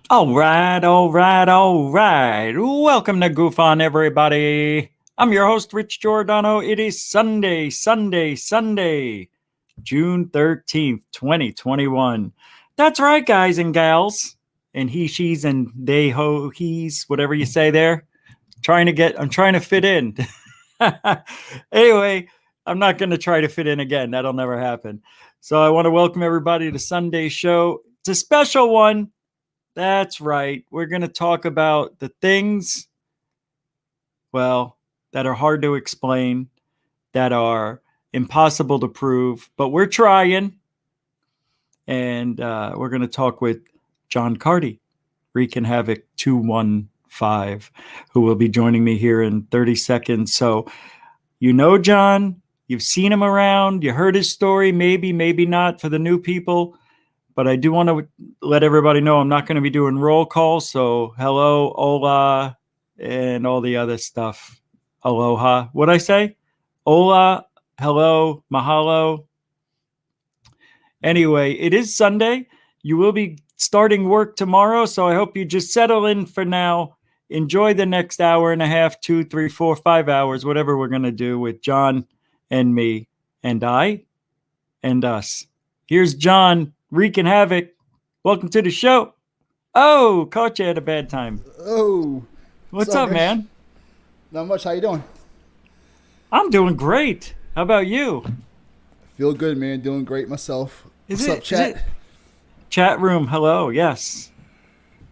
All right. Welcome to Goof On, everybody. I'm your host, Rich Giordano. It is Sunday, June 13th, 2021. That's right, guys and gals, and he, she's, and they, ho, he's, whatever you say there. I'm trying to fit in. Anyway, I'm not going to try to fit in again. That'll never happen. So I want to welcome everybody to Sunday's show. It's a special one. That's right. We're going to talk about the things, well, that are hard to explain, that are impossible to prove, but we're trying. And we're going to talk with John Carty, Wreaking Havoc 215, who will be joining me here in 30 seconds. So, you know John, you've seen him around, you heard his story, maybe not for the new people. But I do want to let everybody know I'm not going to be doing roll call. So hello, hola, and all the other stuff. Aloha. What'd I say? Hola, hello, mahalo. Anyway, it is Sunday. You will be starting work tomorrow. So I hope you just settle in for now. Enjoy the next hour and a half, 2, 3, 4, 5 hours, whatever we're going to do with John and me and I and us. Here's John. Wreaking Havoc. Welcome to the show. Oh, caught you at a bad time. Oh. What's up, man? Not much. How you doing? I'm doing great. How about you? Feel good, man. Doing great myself. What's up, chat? Chat room, hello. Yes.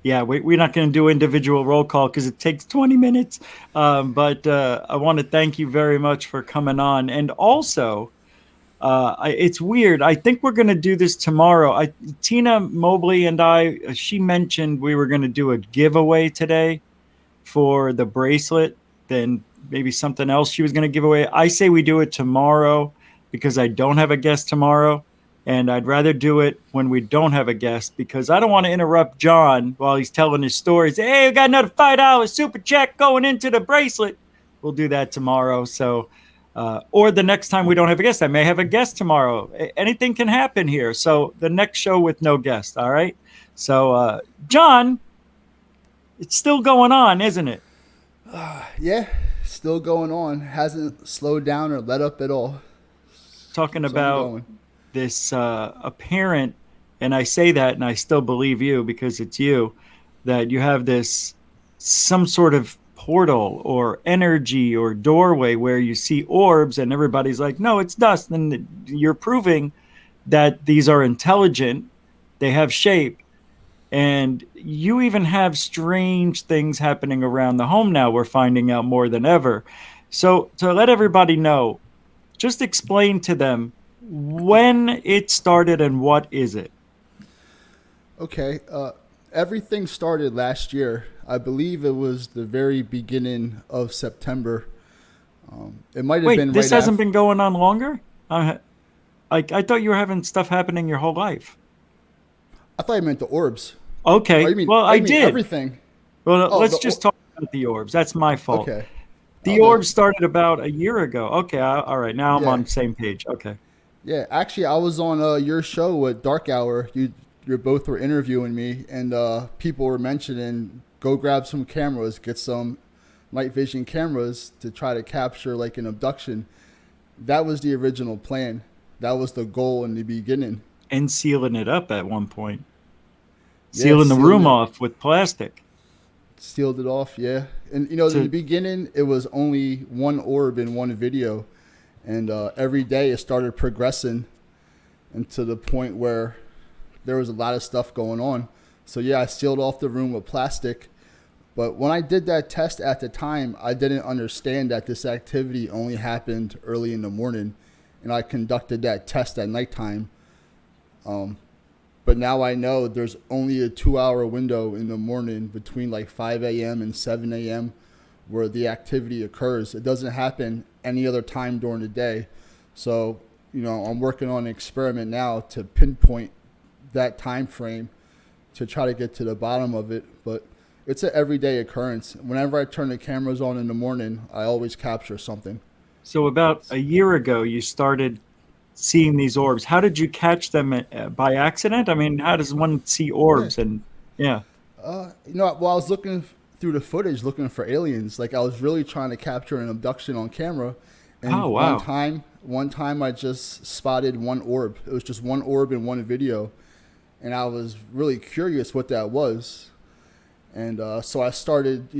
Yeah, we're not going to do individual roll call because it takes 20 minutes. But I want to thank you very much for coming on. And also, it's weird. I think we're going to do this tomorrow. Tina Mobley and she mentioned we were going to do a giveaway today for the bracelet. Then maybe something else she was going to give away. I say we do it tomorrow because I don't have a guest tomorrow. And I'd rather do it when we don't have a guest because I don't want to interrupt John while he's telling his stories. Hey, we got another $5 super check going into the bracelet. We'll do that tomorrow. So, or the next time we don't have a guest, I may have a guest tomorrow. Anything can happen here. So the next show with no guest. All right. So, John, it's still going on, isn't it? Yeah, still going on. Hasn't slowed down or let up at all. Talking about this apparent, and I say that and I still believe you because it's you, that you have this some sort of portal or energy or doorway where you see orbs and everybody's like, no, it's dust. And you're proving that these are intelligent, they have shape, and you even have strange things happening around the home now. We're finding out more than ever. So to let everybody know, just explain to them when it started and what is it? Okay. Everything started last year. I believe it was the very beginning of September. It might have been. This hasn't been going on longer? I thought you were having stuff happening your whole life. I thought you meant the orbs. Okay. I did. Everything. Well, let's just talk about the orbs. That's my fault. Okay. The orbs started about a year ago. Okay. All right. Now I'm on the same page. Okay. Yeah, actually, I was on your show at Dark Hour. You both were interviewing me, and people were mentioning go grab some cameras, get some night vision cameras to try to capture like an abduction. That was the original plan. That was the goal in the beginning. And sealing it up at one point. Sealing the room off with plastic. Sealed it off, yeah. And in the beginning, it was only one orb in one video. And every day it started progressing and to the point where there was a lot of stuff going on. So, yeah, I sealed off the room with plastic. But when I did that test at the time, I didn't understand that this activity only happened early in the morning. And I conducted that test at nighttime. But now I know there's only a 2 hour window in the morning between like 5 a.m. and 7 a.m. where the activity occurs. It doesn't happen any other time during the day. So, I'm working on an experiment now to pinpoint that time frame to try to get to the bottom of it. But it's an everyday occurrence. Whenever I turn the cameras on in the morning, I always capture something. So about a year ago, you started seeing these orbs. How did you catch them by accident? I mean, how does one see Yeah. orbs? And yeah. While I was looking through the footage, looking for aliens, like I was really trying to capture an abduction on camera. Oh, And wow. one time I just spotted one orb. It was just one orb in one video. And I was really curious what that was. And so I started,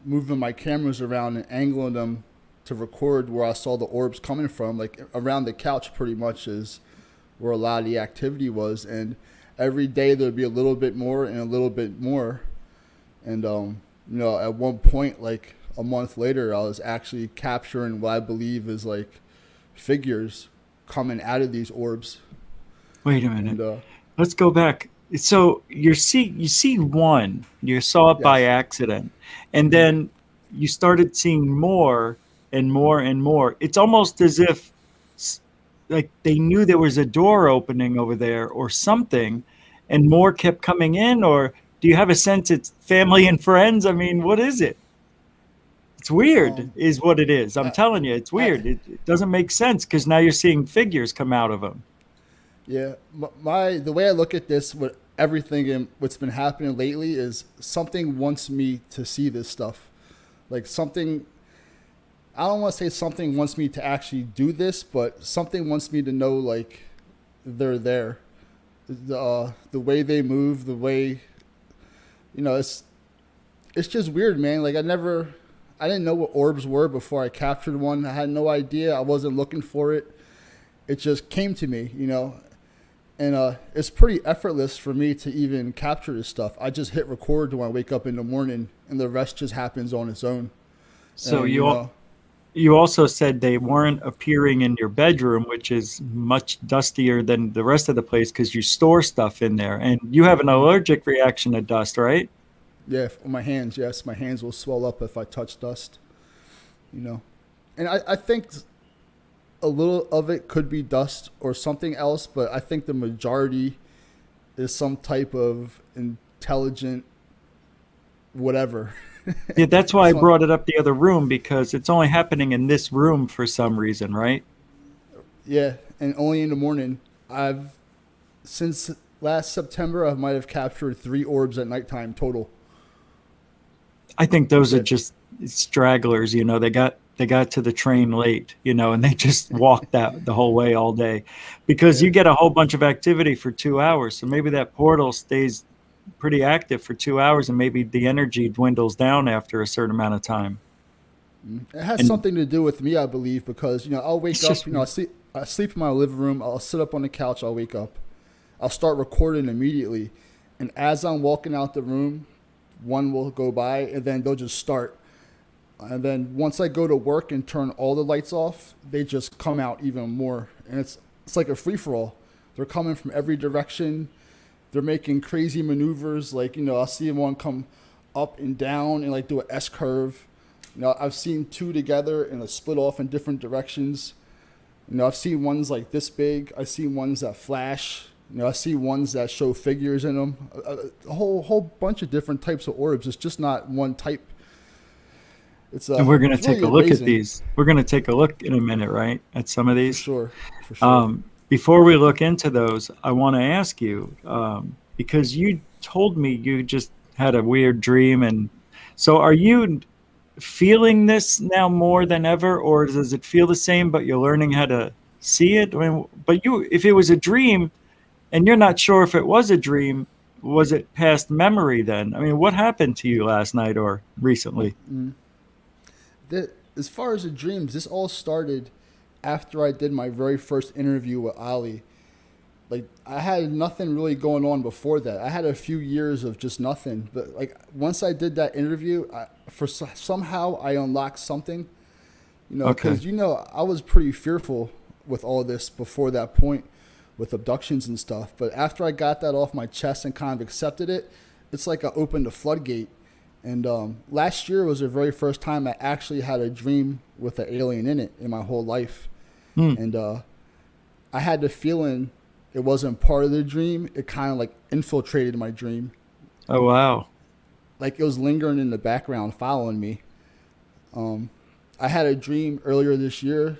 moving my cameras around and angling them to record where I saw the orbs coming from. Like around the couch pretty much is where a lot of the activity was. And every day there'd be a little bit more and a little bit more. And, at one point, like a month later, I was actually capturing what I believe is like figures coming out of these orbs. Wait a minute. And Let's go back. So you see one, you saw it by yes. accident, and then you started seeing more and more and more. It's almost as if like they knew there was a door opening over there or something, and more kept coming in. Or do you have a sense it's family and friends? I mean, what is it? It's weird, Um, is what it is. I'm I, telling you, it's I, weird. It doesn't make sense because now you're seeing figures come out of them. yeah, the way I look at this, what everything and what's been happening lately is something wants me to see this stuff. Like something, I don't want to say something wants me to actually do this, but something wants me to know like they're there. The way they move, the way, it's just weird, man. Like I didn't know what orbs were before I captured one. I had no idea. I wasn't looking for it. It just came to me. And it's pretty effortless for me to even capture this stuff. I just hit record when I wake up in the morning, and the rest just happens on its own. So And you also said they weren't appearing in your bedroom, which is much dustier than the rest of the place because you store stuff in there, and you have an allergic reaction to dust, right? yeah, on my hands, yes, my hands will swell up if I touch dust. You know, and I think a little of it could be dust or something else, but I think the majority is some type of intelligent whatever. Yeah, that's why I So, brought it up the other room because it's only happening in this room for some reason, right? yeah, and only in the morning. Since last September, I might have captured 3 orbs at nighttime total. I think That's those are it. just stragglers, they got to the train late, and they just walked that the whole way all day because Yeah. you get a whole bunch of activity for 2 hours. So maybe that portal stays pretty active for 2 hours and maybe the energy dwindles down after a certain amount of time. It has And something to do with me, I believe, because I'll wake it's up. just, I sleep in my living room. I'll sit up on the couch. I'll wake up. I'll start recording immediately, and as I'm walking out the room, one will go by, and then they'll just start. And then once I go to work and turn all the lights off, they just come out even more, and it's like a free for all. They're coming from every direction. They're making crazy maneuvers. Like I'll see one come up and down and like do an S curve. I've seen two together and split off in different directions. I've seen ones like this big. I've seen ones that flash. I see ones that show figures in them. A whole bunch of different types of orbs. It's just not one type. and we're going to It's take really a look at amazing, these. We're going to take a look in a minute, right? At some of for these. sure, for sure. Before we look into those, I want to ask you because you told me you just had a weird dream, and so are you feeling this now more than ever, or does it feel the same, but you're learning how to see it? I mean, but if it was a dream, and you're not sure if it was a dream, was it past memory then? I mean, what happened to you last night or recently? As far as the dreams, this all started after I did my very first interview with Ali. Like I had nothing really going on before that. I had a few years of just nothing, but like once I did that interview, somehow I unlocked something. Okay. Because I was pretty fearful with all this before that point. with abductions and stuff. But after I got that off my chest and kind of accepted it, it's like I opened a floodgate. And last year was the very first time I actually had a dream with an alien in it in my whole life. Hmm. And I had the feeling it wasn't part of the dream. It kind of like infiltrated my dream. Oh, wow. Like it was lingering in the background, following me. I had a dream earlier this year.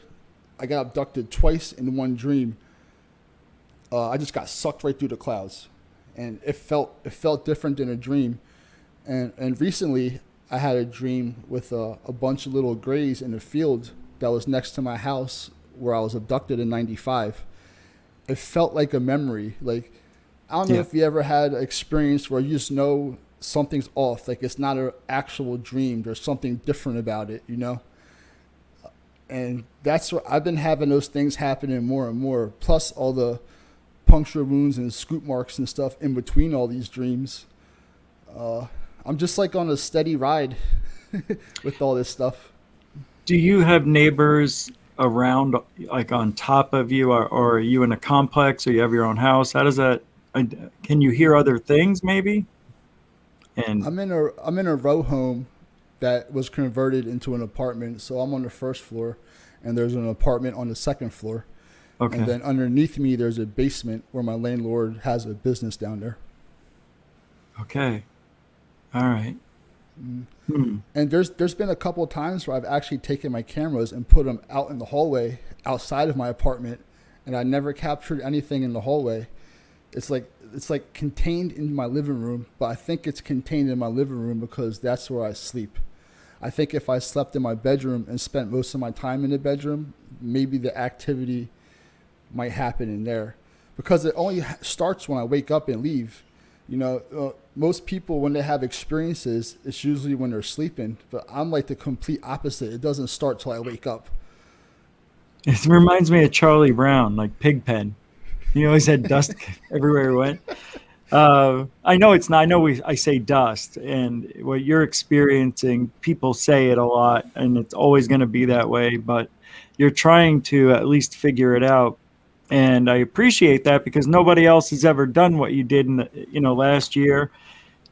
I got abducted twice in one dream. I just got sucked right through the clouds, and it felt different than a dream. And recently, I had a dream with a bunch of little grays in a field that was next to my house where I was abducted in '95. It felt like a memory. Like I don't know Yeah. if you ever had an experience where you just know something's off. Like it's not an actual dream. There's something different about it, you know? And that's what I've been having those things happening more and more. Plus all the puncture wounds and scoop marks and stuff in between all these dreams. I'm just like on a steady ride with all this stuff. Do you have neighbors around, like on top of you, or are you in a complex, or you have your own house? How does that? Can you hear other things maybe? And I'm in a row home that was converted into an apartment. So I'm on the first floor, and there's an apartment on the second floor. okay, And then underneath me, there's a basement where my landlord has a business down there. okay, all right. Hmm. And there's been a couple of times where I've actually taken my cameras and put them out in the hallway outside of my apartment, and I never captured anything in the hallway. It's like contained in my living room, but I think it's contained in my living room because that's where I sleep. I think if I slept in my bedroom and spent most of my time in the bedroom, maybe the activity might happen in there, because it only starts when I wake up and leave. Most people, when they have experiences, it's usually when they're sleeping, but I'm like the complete opposite. It doesn't start till I wake up. It reminds me of Charlie Brown, like Pigpen. He always had dust everywhere he went. I know it's not. I know I say dust, and what you're experiencing, people say it a lot, and it's always going to be that way. But you're trying to at least figure it out, and I appreciate that, because nobody else has ever done what you did in last year,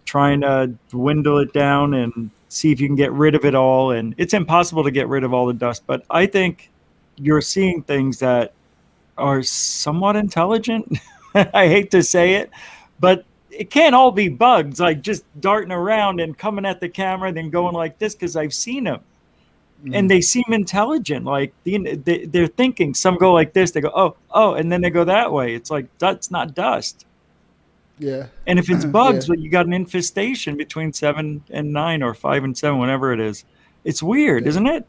trying to dwindle it down and see if you can get rid of it all. And it's impossible to get rid of all the dust, but I think you're seeing things that are somewhat intelligent. I hate to say it, but it can't all be bugs, like just darting around and coming at the camera and then going like this, because I've seen them Mm. and they seem intelligent. Like they're thinking. Some go like this, they go, oh, and then they go that way. It's like, that's not dust. Yeah. And if it's Yeah. bugs, well, you got an infestation between 7 and 9, or 5 and 7, whatever it is. It's weird, Yeah. isn't it?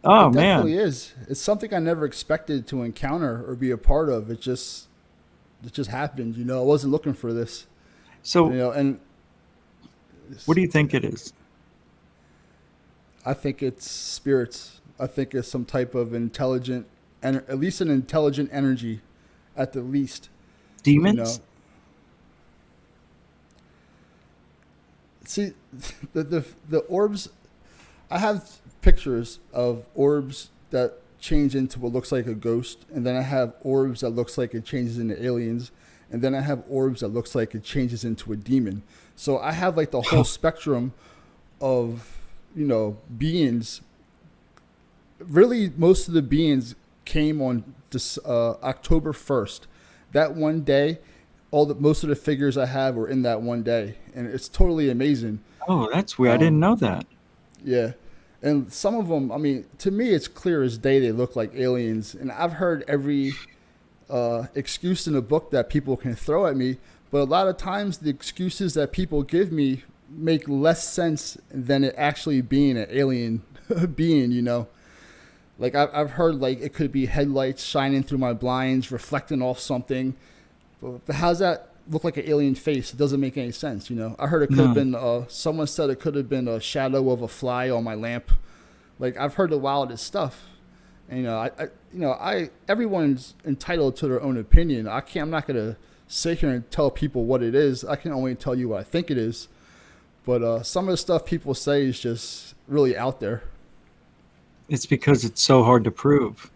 Oh It man. definitely is. It's something I never expected to encounter or be a part of. It just happened. I wasn't looking for this. So And what it's, do you think it is? I think it's spirits. I think it's some type of intelligent, and at least an intelligent energy, at the least. You know. Demons? See, the orbs. I have pictures of orbs that change into what looks like a ghost, and then I have orbs that looks like it changes into aliens, and then I have orbs that looks like it changes into a demon. So I have like the whole spectrum of beings. Really, most of the beings came on this October 1st. That one day, most of the figures I have were in that one day, and it's totally amazing. Oh, that's weird. I didn't Um, know that. yeah. And some of them, I mean, to me, it's clear as day they look like aliens. And I've heard every excuse in the book that people can throw at me, but a lot of times the excuses that people give me make less sense than it actually being an alien being. Like I've heard like it could be headlights shining through my blinds, reflecting off something. But how's that look like an alien face? It doesn't make any sense. I heard it could have No. been. Someone said it could have been a shadow of a fly on my lamp. Like I've heard the wildest stuff. And, everyone's entitled to their own opinion. I'm not gonna sit here and tell people what it is. I can only tell you what I think it is. But some of the stuff people say is just really out there. It's because it's so hard to prove.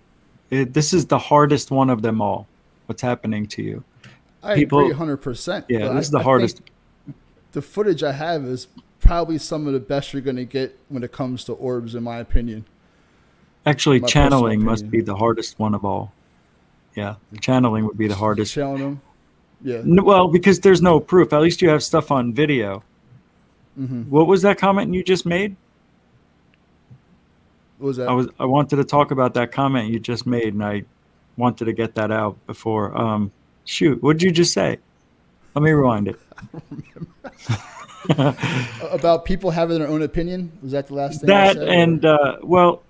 This is the hardest one of them all. what's happening to you. I agree People, 100%. yeah, But this is the I think hardest. the footage I have is probably some of the best you're going to get when it comes to orbs, in my opinion, Actually, my personal channeling must opinion. be the hardest one of all. Yeah, channeling would be the hardest. Channeling them, yeah. Well, because there's no proof. At least you have stuff on video. Mm-hmm. What was that comment you just made? What was that? I wanted to talk about that comment you just made, and I wanted to get that out before. Shoot, what did you just say? Let me rewind it. About people having their own opinion? Was that the last thing I That said? Or and well,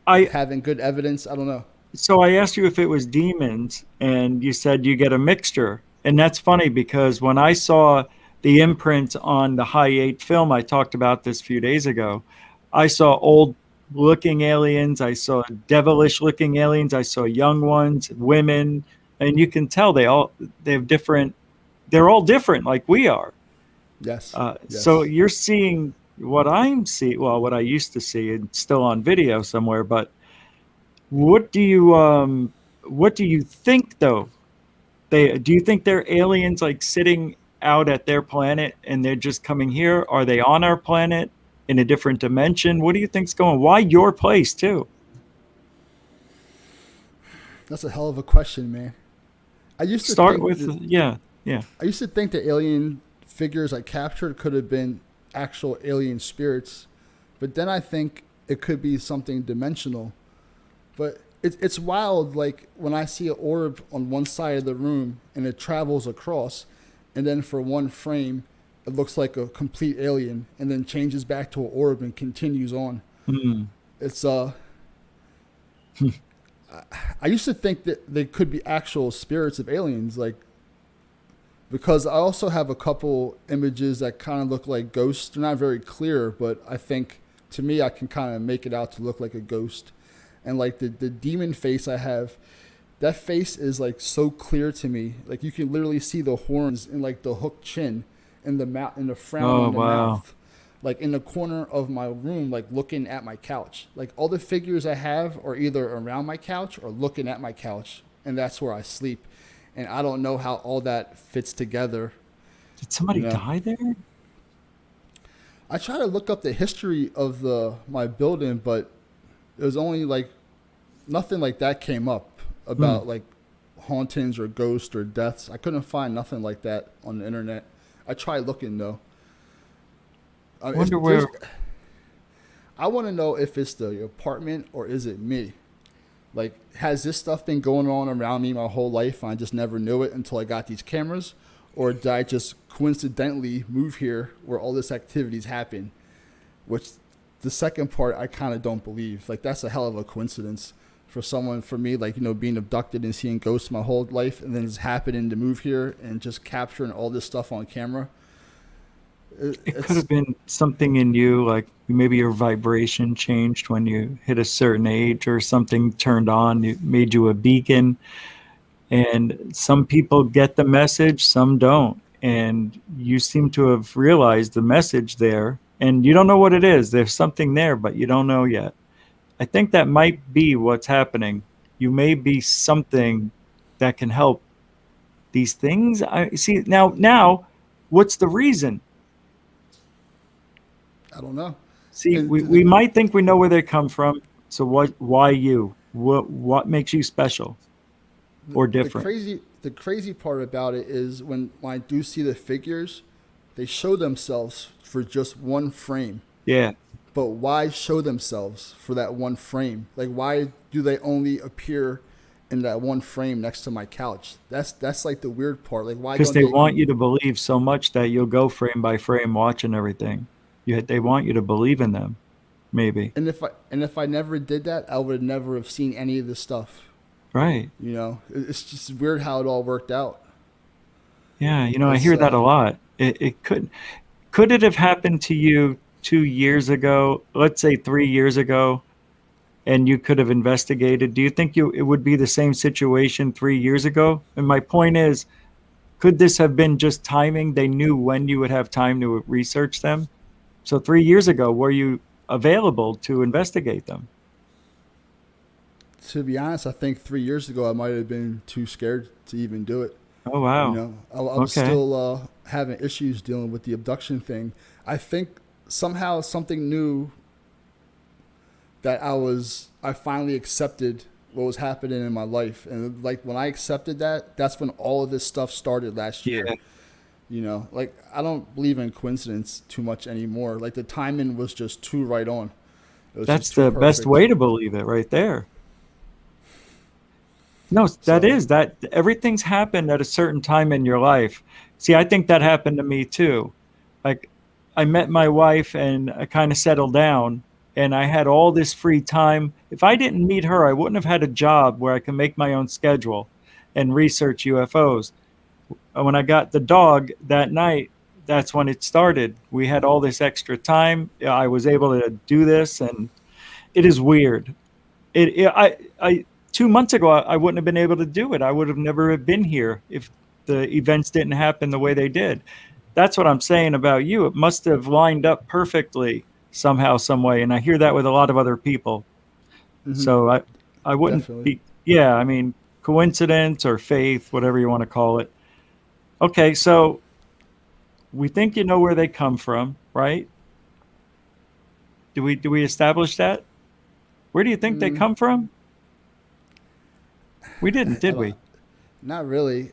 I having good evidence? I don't know. so I asked you if it was demons, and you said you get a mixture. And that's funny because when I saw the imprint on the High 8 film, I talked about this a few days ago. I saw old looking aliens, I saw devilish looking aliens, I saw young ones, women, and you can tell they have different. They're all different, like we are. Yes. So Yes. you're seeing what I'm seeing, well, what I used to see, and still on video somewhere. But what do you think though? Do you think they're aliens like sitting out at their planet and they're just coming here? Are they on our planet in a different dimension? What do you think's going? Why your place too? That's a hell of a question, man. I used to Start think with that yeah, yeah. I used to think the alien figures I captured could have been actual alien spirits, but then I think it could be something dimensional. But it's wild, like when I see an orb on one side of the room and it travels across, and then for one frame, it looks like a complete alien, and then changes back to an orb and continues on. Hmm. It's I used to think that they could be actual spirits of aliens, like because I also have a couple images that kind of look like ghosts. They're not very clear, but I think to me I can kind of make it out to look like a ghost. And like the demon face I have, that face is like so clear to me. Like you can literally see the horns and like the hooked chin and the mouth and the frown Oh in the wow. mouth. Like in the corner of my room, like looking at my couch. Like all the figures I have are either around my couch or looking at my couch, and that's where I sleep. And I don't know how all that fits together. Did You somebody know, die there? I try to look up the history of the my building, but it was only like nothing like that came up Hmm. about like hauntings or ghosts or deaths. I couldn't find nothing like that on the internet. I tried looking though. Wonder There's, where. I want to know if it's the apartment or is it me. Like, has this stuff been going on around me my whole life and I just never knew it until I got these cameras? Or did I just coincidentally move here where all this activities happen? Which the second part I kind of don't believe. Like, that's a hell of a coincidence for someone, for me, like, being abducted and seeing ghosts my whole life and then just happening to move here and just capturing all this stuff on camera. It could It's, have been something in you, like maybe your vibration changed when you hit a certain age, or something turned on, it made you a beacon. And some people get the message, some don't. And you seem to have realized the message there, and you don't know what it is. There's something there, but you don't know yet. I think that might be what's happening. You may be something that can help these things. I see now, what's the reason? I don't know. See, And we might think we know where they come from. So why you? What makes you special or different? the crazy part about it is when I do see the figures, they show themselves for just one frame. Yeah. But why show themselves for that one frame? Like why do they only appear in that one frame next to my couch? That's like the weird part. Like why Because don't they they want you to believe so much that you'll go frame by frame watching everything. They want you to believe in them, maybe. and if I never did that, I would never have seen any of this stuff. Right. It's just weird how it all worked out. Yeah, I It's hear that a lot. It could it have happened to you 2 years ago, let's say 3 years ago, and you could have investigated? Do you think it would be the same situation 3 years ago? And my point is, could this have been just timing? They knew when you would have time to research them. So 3 years ago, were you available to investigate them? To be honest, I think 3 years ago I might have been too scared to even do it. Oh, You wow. know, I was Okay. still having issues dealing with the abduction thing. I think somehow something new that I finally accepted what was happening in my life. And like when I accepted that, that's when all of this stuff started last year. Yeah. You know, like I don't believe in coincidence too much anymore. Like the timing was just too right on. It was just That's too the best perfect. way to believe it right there. No, that So, is that everything's happened at a certain time in your life. See, I think that happened to me too. Like I met my wife and I kind of settled down and I had all this free time. If I didn't meet her, I wouldn't have had a job where I can make my own schedule and research UFOs. When I got the dog that night, that's when it started. We had all this extra time. I was able to do this and it is weird. I 2 months ago I wouldn't have been able to do it. I would have never have been here if the events didn't happen the way they did. That's what I'm saying about you. It must have lined up perfectly somehow, some way, and I hear that with a lot of other people. hmm So I wouldn't definitely. be. Yeah, I mean coincidence or faith, whatever you want to call it. Okay, so we think you know where they come from, right? Do we establish that? Where do you think they Mm, come from? We didn't, I did don't, we? not really.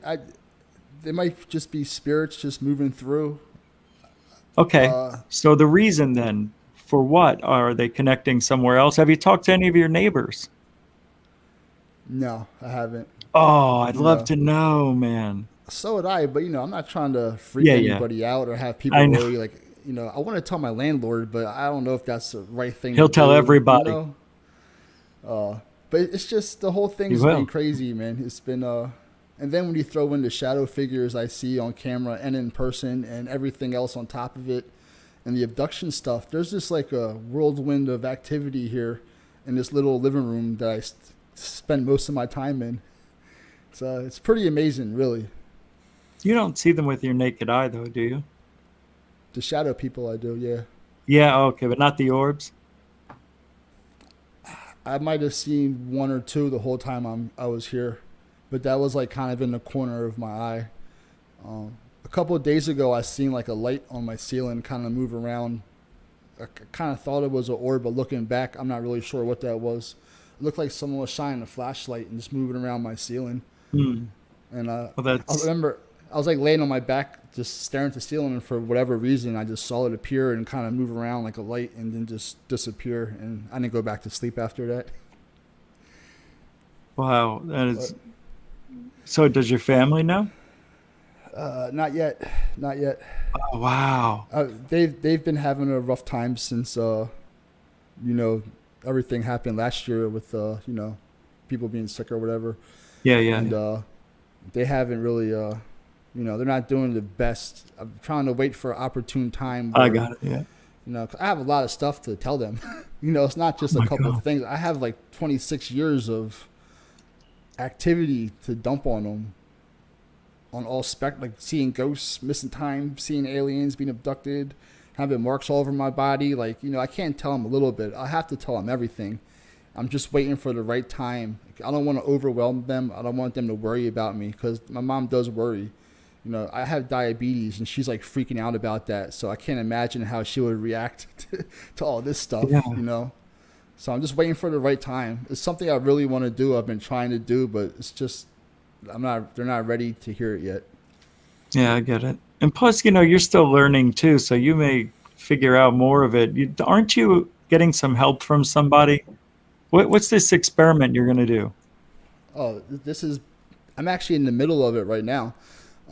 They might just be spirits just moving through. Okay. Uh, So the reason then for what are they connecting somewhere else? Have you talked to any of your neighbors? no, I haven't. Oh, I'd You love know, to know, man. so would I, but I'm not trying to freak Yeah, yeah. anybody out or have people I know. worry. Like, I want to tell my landlord, but I don't know if that's the right thing to He'll tell do. everybody. But it's just the whole He thing's been will. crazy, man. It's been and then when you throw in the shadow figures I see on camera and in person and everything else on top of it, and the abduction stuff, there's just like a whirlwind of activity here in this little living room that spend most of my time in. So it's pretty amazing, really. You don't see them with your naked eye though, do you? The shadow people I do, yeah. Yeah, okay, but not the orbs. I might have seen one or two the whole time I was here, but that was like kind of in the corner of my eye. A couple of days ago, I seen like a light on my ceiling kind of move around. I kind of thought it was an orb, but looking back, I'm not really sure what that was. It looked like someone was shining a flashlight and just moving around my ceiling. Hmm. And Well, I that's remember I was like laying on my back, just staring at the ceiling, and for whatever reason, I just saw it appear and kind of move around like a light, and then just disappear. And I didn't go back to sleep after that. wow. That But is so. Does your family know? not yet, not yet. Oh, wow. They've been having a rough time since you know everything happened last year with people being sick or whatever, Yeah, yeah, and yeah. they haven't really they're not doing the best. I'm trying to wait for an opportune time I where got it. Yeah. 'cause I have a lot of stuff to tell them. It's not Oh just a my couple of God. things. I have like 26 years of activity to dump on them on all like seeing ghosts, missing time, seeing aliens, being abducted, having marks all over my body. Like, I can't tell them a little bit. I have to tell them everything. I'm just waiting for the right time. I don't want to overwhelm them. I don't want them to worry about me because my mom does worry. I have diabetes and she's like freaking out about that. So I can't imagine how she would react to all this Yeah. stuff. So I'm just waiting for the right time. It's something I really want to do. I've been trying to do, but it's just they're not ready to hear it yet. Yeah, I get it. And plus, you're still learning too, so you may figure out more of it. Aren't you getting some help from somebody? What's this experiment you're going to do? Oh, this is I'm actually in the middle of it right now.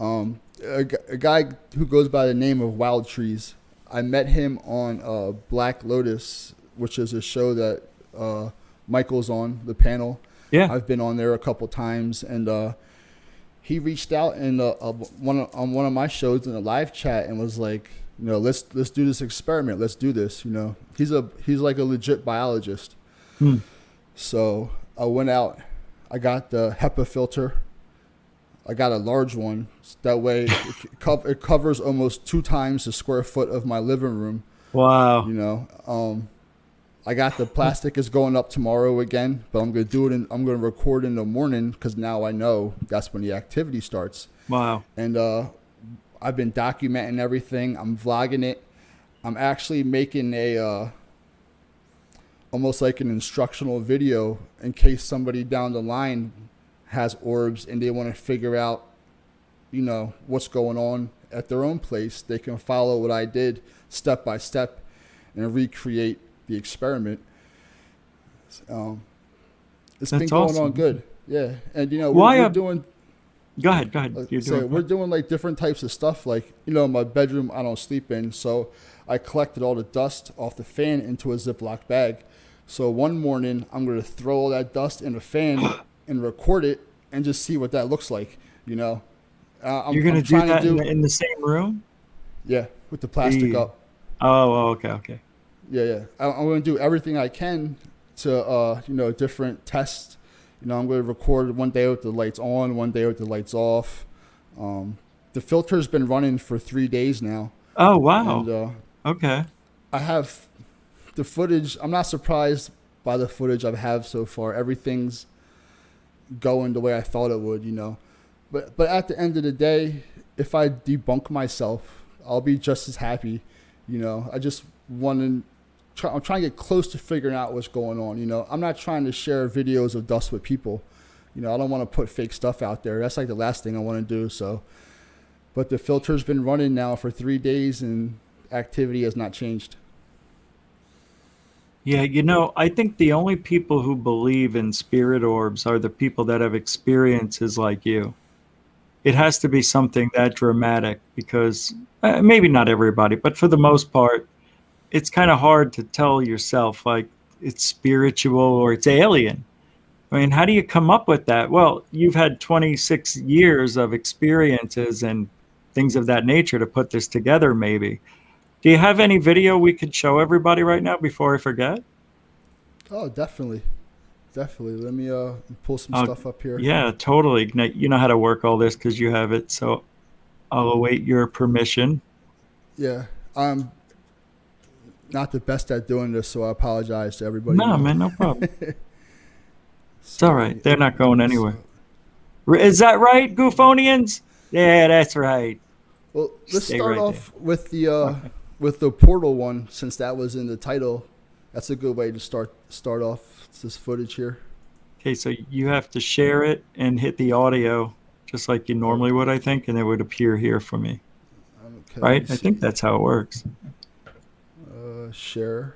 A guy who goes by the name of Wild Trees. I met him on Black Lotus, which is a show that Michael's on the panel. Yeah. I've been on there a couple times, and he reached out and on one of my shows in a live chat and was like, let's do this experiment. Let's do this. He's like a legit biologist. Hmm. So I went out. I got the HEPA filter. I got a large one. That way, it covers almost 2 times the square foot of my living room. Wow. You know, I got the plastic is going up tomorrow again, but I'm gonna do it. I'm gonna record in the morning because now I know that's when the activity starts. Wow. And I've been documenting everything. I'm vlogging it. I'm actually making a almost like an instructional video in case somebody down the line has orbs and they want to figure out, what's going on at their own place. They can follow what I did step by step and recreate the experiment. It's That's been going awesome. on good. Yeah. And, Why we're doing... Go ahead. We're doing like different types of stuff. Like, my bedroom I don't sleep in. So I collected all the dust off the fan into a Ziploc bag. So one morning I'm going to throw all that dust in a fan and record it and just see what that looks like. You're going to do that in the same room? Yeah, with the plastic up. Oh, okay. Yeah. I'm going to do everything I can to, different tests. I'm going to record one day with the lights on, one day with the lights off. The filter's been running for 3 days now. Oh, wow. And, okay. I have the footage. I'm not surprised by the footage I have so far. Everything's going the way I thought it would, But at the end of the day, if I debunk myself, I'll be just as happy. I just want to I'm trying to get close to figuring out what's going on. I'm not trying to share videos of dust with people. I don't want to put fake stuff out there. That's like the last thing I want to do. So, but the filter's been running now for 3 days and activity has not changed. Yeah, I think the only people who believe in spirit orbs are the people that have experiences like you. It has to be something that dramatic because maybe not everybody, but for the most part, it's kind of hard to tell yourself like it's spiritual or it's alien. I mean, how do you come up with that? Well, you've had 26 years of experiences and things of that nature to put this together, maybe. Do you have any video we could show everybody right now before I forget? Oh, definitely. Definitely. Let me pull some stuff up here. Yeah, totally. Now, you know how to work all this because you have it. So I'll await your permission. Yeah. I'm not the best at doing this, so I apologize to everybody. No, man, no problem. It's all right. They're not going anywhere. Is that right, Goofonians? Yeah, that's right. Well, let's Stay start right off with the portal one, since that was in the title. That's a good way to start off this footage here. Okay, so you have to share it and hit the audio just like you normally would, I think, and it would appear here for me. Okay, right? I think that's how it works. Share.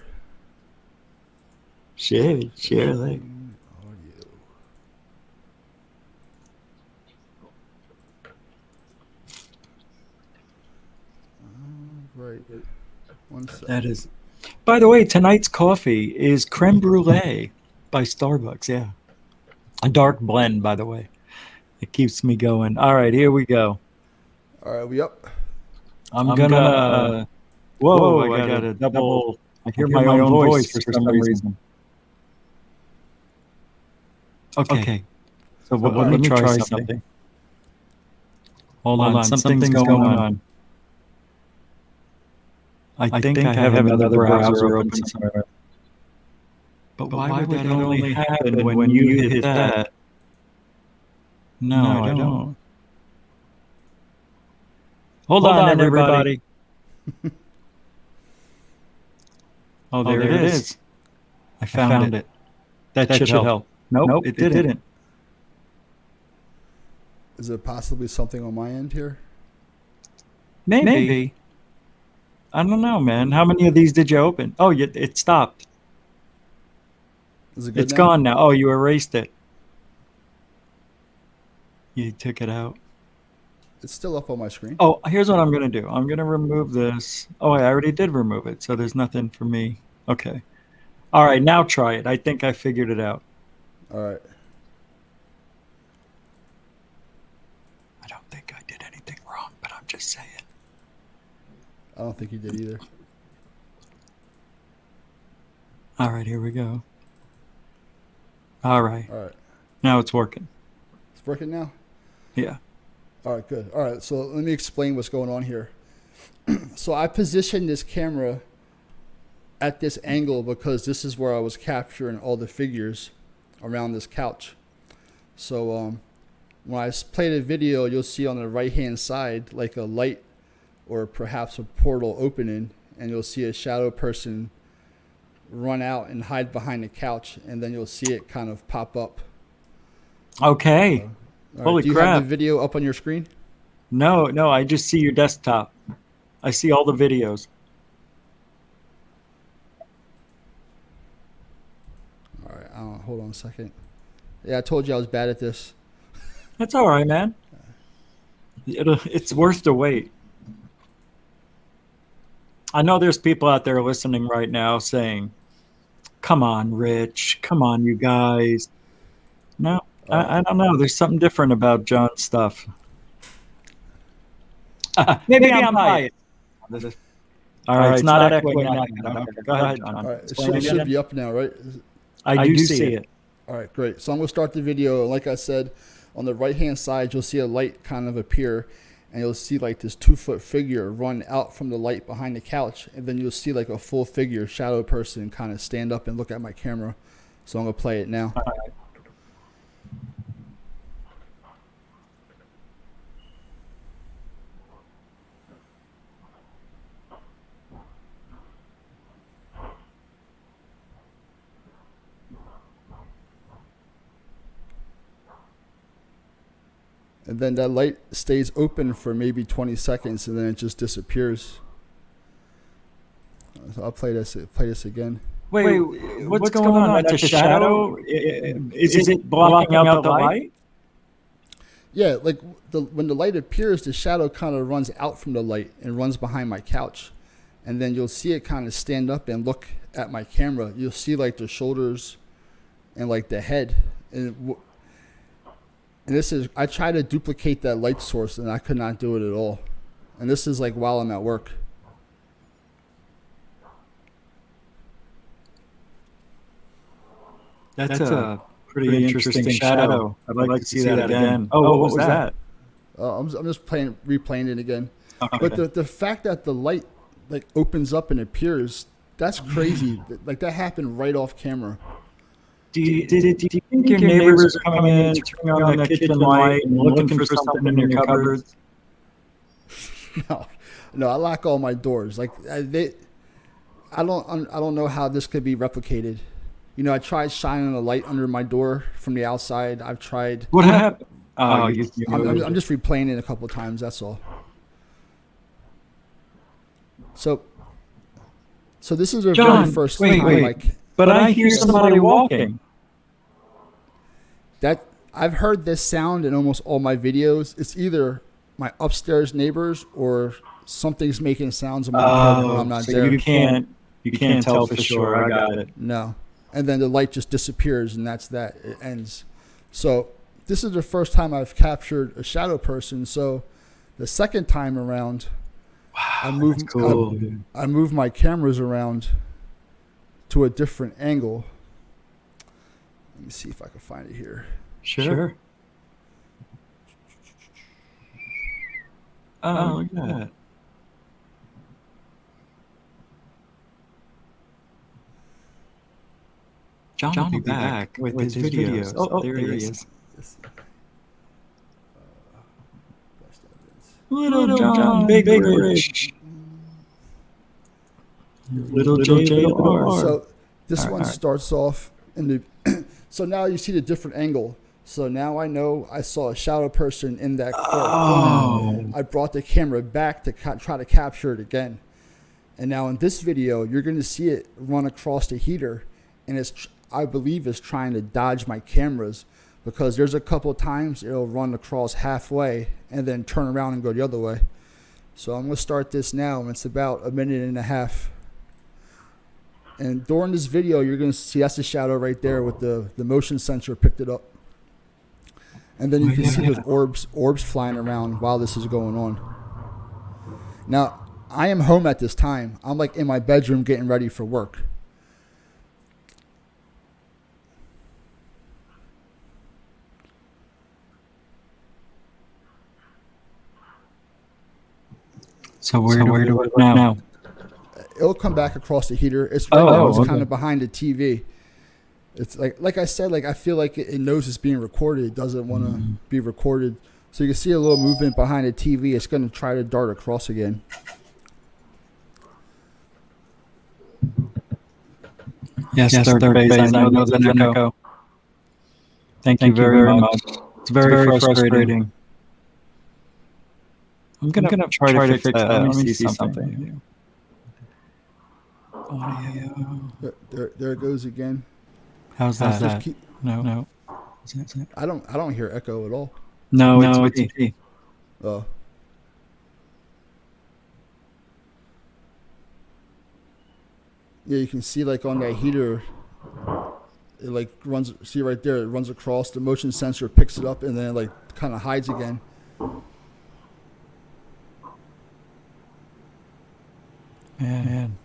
Share like. Audio. Right. One second. That is. By the way, tonight's coffee is creme brulee by Starbucks. Yeah, a dark blend, by the way. It keeps me going. All right, here we go. All right, we up. I'm gonna. Whoa! I got a double. I hear my own voice for some reason. Okay. So let me try something. Hold on. Something's going on. I think I have another browser open somewhere. But why would that only happen when you hit that? No, I don't. Hold on, everybody. Oh, there it is. I found it. That should help. Nope, it didn't. Is it possibly something on my end here? Maybe. I don't know, man. How many of these did you open? Oh, it stopped. Is it good It's now? gone now. Oh, you erased it. You took it out. It's still up on my screen. Oh, here's what I'm going to do. I'm going to remove this. Oh, I already did remove it, so there's nothing for me. Okay. All right, now try it. I think I figured it out. All right. I don't think I did anything wrong, but I'm just saying. I don't think you did either. All right, here we go. All right. All right. Now it's working. It's working now? Yeah. All right, good. All right, so let me explain what's going on here. So I positioned this camera at this angle because this is where I was capturing all the figures around this couch. So when I play the video, you'll see on the right hand side like a light or perhaps a portal opening, and you'll see a shadow person run out and hide behind the couch, and then you'll see it kind of pop up. Okay. Holy do you crap. have the video up on your screen? No, I just see your desktop. I see all the videos. All right, hold on a second. Yeah, I told you I was bad at this. That's all right, man. It's worth the wait. I know there's people out there listening right now saying, come on, Rich. Come on, you guys. No, I don't know. There's something different about John's stuff. Maybe I'm biased. All right, it's not echoing now. Go ahead, John. All right, it should be up now, right? I do see it. All right, great. So I'm going to start the video. Like I said, on the right-hand side, you'll see a light kind of appear, and you'll see like this 2-foot figure run out from the light behind the couch, and then you'll see like a full figure shadow person kind of stand up and look at my camera. So I'm going to play it now. All right. And then that light stays open for maybe 20 seconds, and then it just disappears. So I'll play this again. Wait, what's going on? That's a shadow? Is it blocking out the light? Yeah, like when the light appears, the shadow kind of runs out from the light and runs behind my couch. And then you'll see it kind of stand up and look at my camera. You'll see like the shoulders and like the head. And this is, I try to duplicate that light source and I could not do it at all. And this is like while I'm at work. That's a pretty interesting shadow. I'd like to see that again. Oh, what was that? I'm just replaying it again. Okay. But the fact that the light like opens up and appears, that's crazy. Like that happened right off camera. Do you think your neighbors are coming in, turning on the kitchen light and looking for something in your cupboards? No, I lock all my doors. Like I don't know how this could be replicated. You know, I tried shining a light under my door from the outside. I've tried. What happened? I'm just replaying it a couple of times. That's all. So this is their very first time. Like, but I hear somebody walking. That I've heard this sound in almost all my videos. It's either my upstairs neighbors or something's making sounds in my head when I'm not there. You can't tell for sure. I got it. No. And then the light just disappears, and that's that. It ends. So this is the first time I've captured a shadow person. So the second time around, I moved my cameras around to a different angle. Let me see if I can find it here. Sure. Oh, look at that. John will be back with his videos. Oh, there he is. Little John, Big Rich. Little JR. So this one starts off in the. So now you see the different angle. So now I know I saw a shadow person in that corner. I brought the camera back to try to capture it again. And now in this video, you're going to see it run across the heater, and I believe it's trying to dodge my cameras, because there's a couple of times it'll run across halfway and then turn around and go the other way. So I'm going to start this now, and it's about 1.5 minutes. And during this video, you're going to see that's the shadow right there with the motion sensor picked it up. And then you can see those orbs flying around while this is going on. Now, I am home at this time. I'm like in my bedroom getting ready for work. So where do we look now? it'll come back across the heater. It's right now. It's kind of behind the TV. It's like I said, like I feel like it knows it's being recorded. It doesn't want to be recorded. So you can see a little movement behind the TV. It's going to try to dart across again. Yes, third phase. I know there's an echo. Thank you very much. It's very frustrating. I'm going to try to fix that. Let me see something. There it goes again. How's that? No. I don't hear echo at all. No, it's me. Oh. Yeah, you can see like on that heater, it like runs. See right there, it runs across. The motion sensor picks it up and then it like kind of hides again. Man.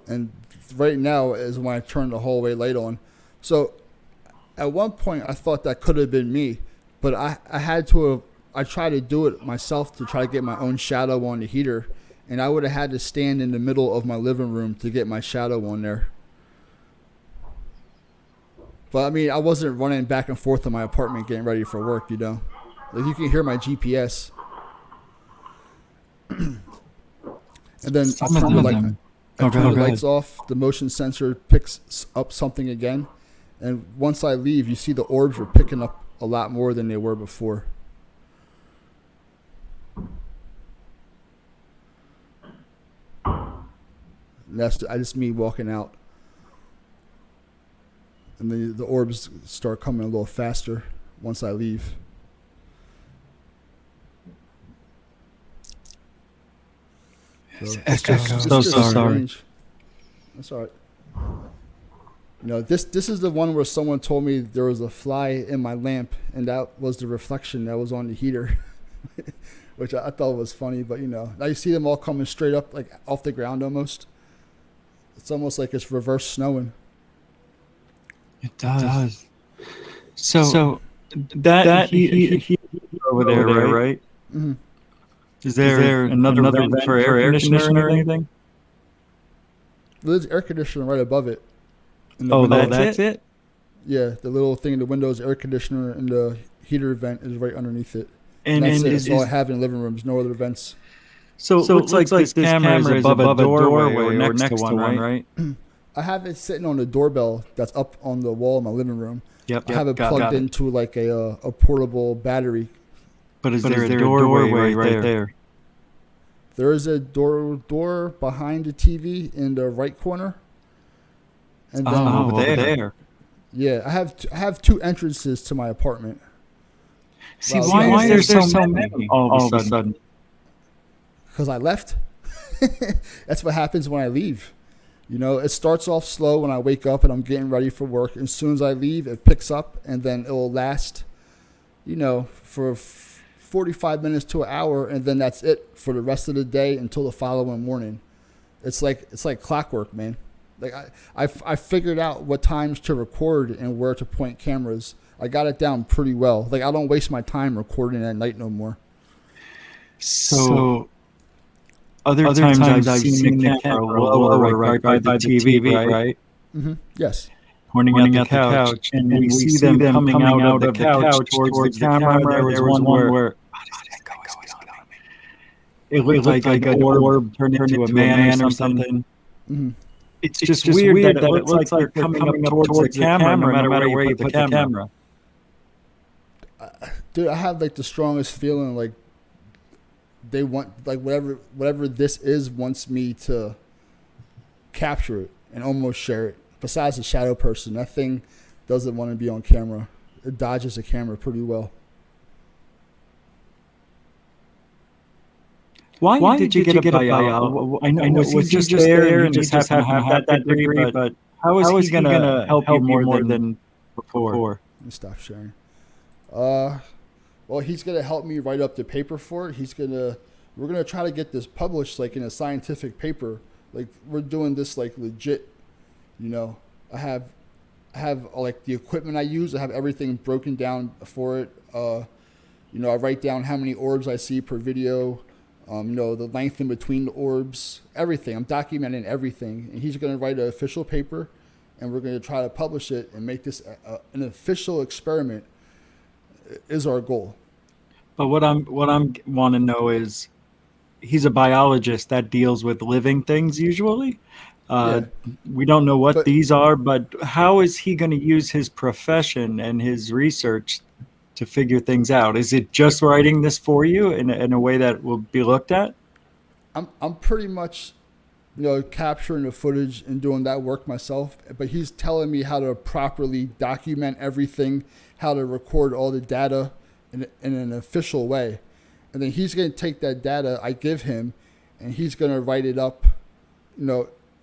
And right now is when I turn the hallway light on. So at one point I thought that could have been me, but I tried to do it myself to try to get my own shadow on the heater, and I would have had to stand in the middle of my living room to get my shadow on there. But I mean, I wasn't running back and forth in my apartment getting ready for work, you know. Like you can hear my GPS. And then I turn the lights off, the motion sensor picks up something again, and once I leave, you see the orbs are picking up a lot more than they were before. And that's just me walking out, and then the orbs start coming a little faster once I leave. So sorry. That's all right. You know, this is the one where someone told me there was a fly in my lamp, and that was the reflection that was on the heater, which I thought was funny. But you know, now you see them all coming straight up, like off the ground almost. It's almost like it's reverse snowing. It does. So that he over there, right? Mm-hmm. Is there another vent for air conditioning or anything? There's air conditioner right above it. That's it? Yeah, the little thing in the window is air conditioner, and the heater vent is right underneath it. And that's all I have in the living rooms, no other vents. So it looks like this camera is above a doorway or next to one, right? I have it sitting on the doorbell that's up on the wall in my living room. Yep. I have it plugged into like a portable battery. But is there a doorway right there? There is a door behind the TV in the right corner. And then over there. Yeah, I have two entrances to my apartment. See, why is there so many all of a sudden? Because I left. That's what happens when I leave. You know, it starts off slow when I wake up and I'm getting ready for work. As soon as I leave, it picks up, and then it will last, you know, for 45 minutes to an hour, and then that's it for the rest of the day until the following morning. It's like clockwork, man. Like I figured out what times to record and where to point cameras. I got it down pretty well. Like I don't waste my time recording at night no more. So other times I've seen the camera lower right by the TV, right? Mm-hmm. Yes. Pointing at the couch, and we see them coming out of the couch towards the camera. There was one where it looked like an orb turned into a man or something. Mm-hmm. It's just weird that it looks like they're coming up towards the camera no matter where you put the camera. Dude, I have like the strongest feeling like they want, like whatever this is wants me to capture it and almost share it. Besides the shadow person, that thing doesn't want to be on camera. It dodges the camera pretty well. Why did you get a buyout? I know was he just there and just happened to have that degree, but how is he going to help you more than before? Let me stop sharing. Well, he's going to help me write up the paper for it. We're going to try to get this published like in a scientific paper. Like we're doing this like legit, you know. I have like the equipment I use. I have everything broken down for it. You know, I write down how many orbs I see per video. The length in between the orbs, everything. I'm documenting everything, and he's going to write an official paper, and we're going to try to publish it and make this an official experiment. Is our goal. But what I'm want to know is, he's a biologist that deals with living things usually. Uh, Yeah, we don't know what but these are, but how is he going to use his profession and his research to figure things out? Is it just writing this for you in a way that will be looked at? I'm pretty much capturing the footage and doing that work myself. But he's telling me how to properly document everything, how to record all the data in an official way. And then he's going to take that data I give him and he's going to write it up,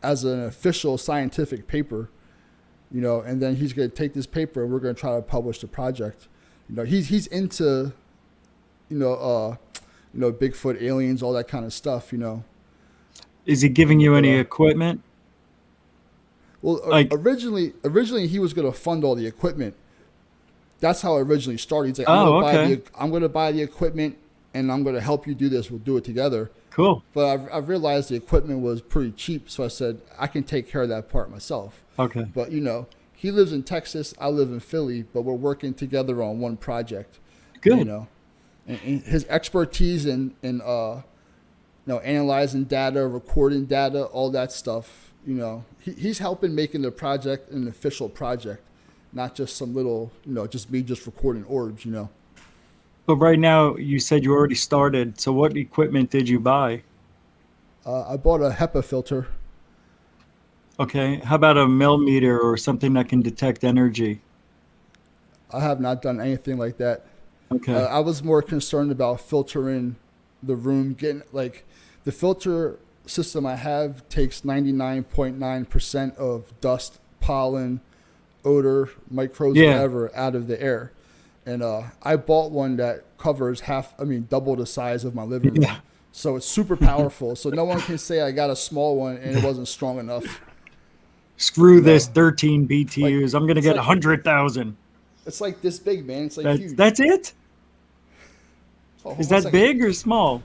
as an official scientific paper, and then he's going to take this paper and we're going to try to publish the project. He's into, Bigfoot, aliens, all that kind of stuff, Is he giving you But any equipment? well, Like, originally he was going to fund all the equipment. That's how it originally started. He's like, oh, okay, I'm going to buy the equipment, and I'm going to help you do this. We'll do it together. cool. But I've realized the equipment was pretty cheap, so I said I can take care of that part myself. Okay, But he lives in Texas, I live in Philly, but we're working together on one project. You good. know, and his expertise in analyzing data, recording data, all that stuff. He's helping making the project an official project, not just some little, just me just recording orbs. But right now, you said you already started. So what equipment did you buy? I bought a HEPA filter. Okay, how about a millimeter or something that can detect energy? I have not done anything like that. Okay, I was more concerned about filtering the room, getting like the filter system I have takes 99.9% of dust, pollen, odor, microbes, yeah, whatever out of the air. And I bought one that covers double the size of my living yeah. room. So it's super powerful. So no one can say I got a small one and it wasn't strong enough. Screw You this know, 13 like BTUs. I'm gonna it's get like 100,000. it's like this big, man. It's like That's huge. that's it? Oh, hold Is on a that second. big or small?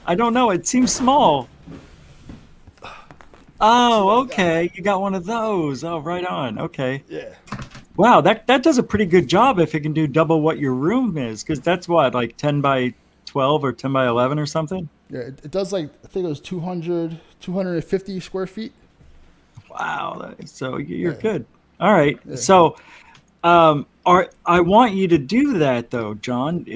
I don't know. It seems small. Oh, See what I got? okay. You got one of those. Oh, right on. Okay. Yeah. Wow, that does a pretty good job if it can do double what your room is, because that's what, like 10 by 12 or 10 by 11 or something. Yeah. It does like, I think it was 250 square feet. Wow. So you're Yeah. good. All right. Yeah. So, I want you to do that though, John.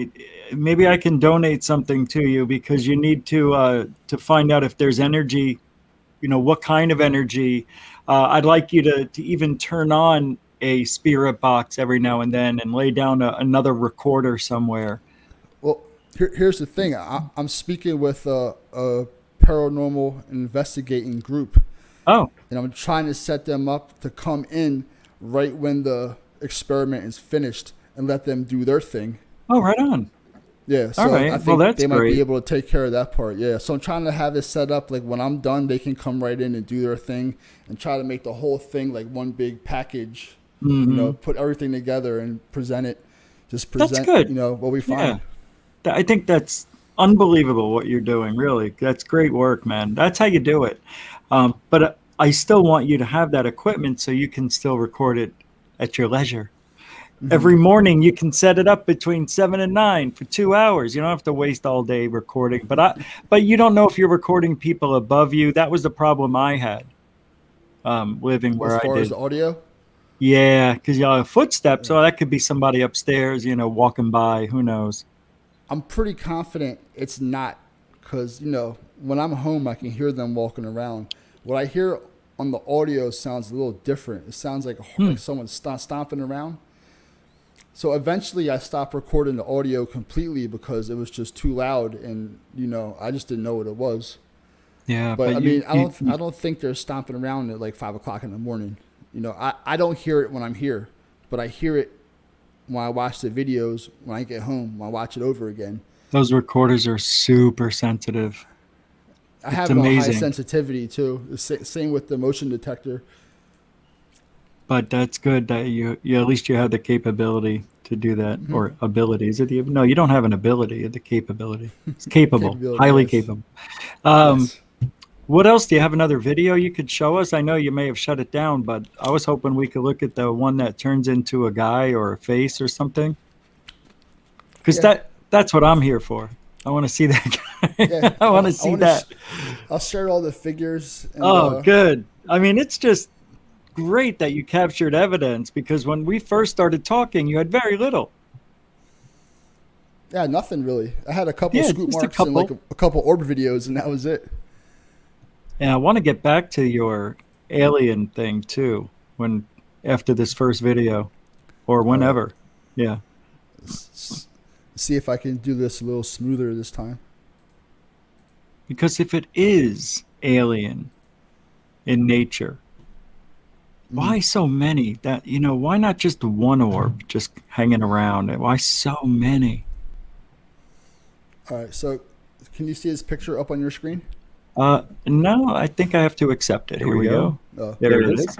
Maybe I can donate something to you because you need to find out if there's energy. What kind of energy. I'd like you to even turn on a spirit box every now and then and lay down another recorder somewhere. Well, here's the thing. I'm speaking with a paranormal investigating group, Oh, and I'm trying to set them up to come in right when the experiment is finished and let them do their thing. oh, right on. Yeah, All so I right. Well, think that's they might be great. able to take care of that part. Yeah, so I'm trying to have it set up like when I'm done, they can come right in and do their thing and try to make the whole thing like one big package. Hmm. Put everything together and present it. Just That's present, good. what we Yeah. find. I think that's unbelievable what you're doing, really. That's great work, man. That's how you do it. But I still want you to have that equipment so you can still record it at your leisure. Hmm. Every morning you can set it up between 7 and 9 for 2 hours. You don't have to waste all day recording. But you don't know if you're recording people above you. That was the problem I had, living As where I far as did. the audio, Yeah, because footsteps. Oh, that could be somebody upstairs. Walking by. Who knows? I'm pretty confident it's not because, when I'm home, I can hear them walking around. What I hear on the audio sounds a little different. It sounds Hmm. like someone stomping around. So eventually I stopped recording the audio completely because it was just too loud and, I just didn't know what it was. Yeah, But but I mean, I don't think they're stomping around at like 5 o'clock in the morning. I don't hear it when I'm here, but I hear it when I watch the videos, when I get home, when I watch it over again. those recorders are super sensitive. I It's have it on high amazing. sensitivity too. The same with the motion detector. But that's good that you at least you have the capability to do that, Mm-hmm. or ability. Is it the no? You don't have an ability, the capability. It's capable, Capability, highly yes. capable. Um, Yes. what else? Do you have another video you could show us? I know you may have shut it down, but I was hoping we could look at the one that turns into a guy or a face or something. Because Yeah. that's what I'm here for. I want to see that Yeah. guy. I want to I see want to. that. I'll share all the figures and Oh, good. I mean, it's just great that you captured evidence because when we first started talking, you had very little. yeah, nothing really. I had a couple Yeah, scoop just a marks and like couple. a couple orb videos, and that was it. And I want to get back to your alien thing too, when after this first video or All right. whenever. Yeah. See if I can do this a little smoother this time. Because if it is alien in nature, Mm. why so many? That why not just one orb just hanging around? Why so many? All right. So, can you see this picture up on your screen? No, I think I have to accept it. Here we go. Oh, There it is.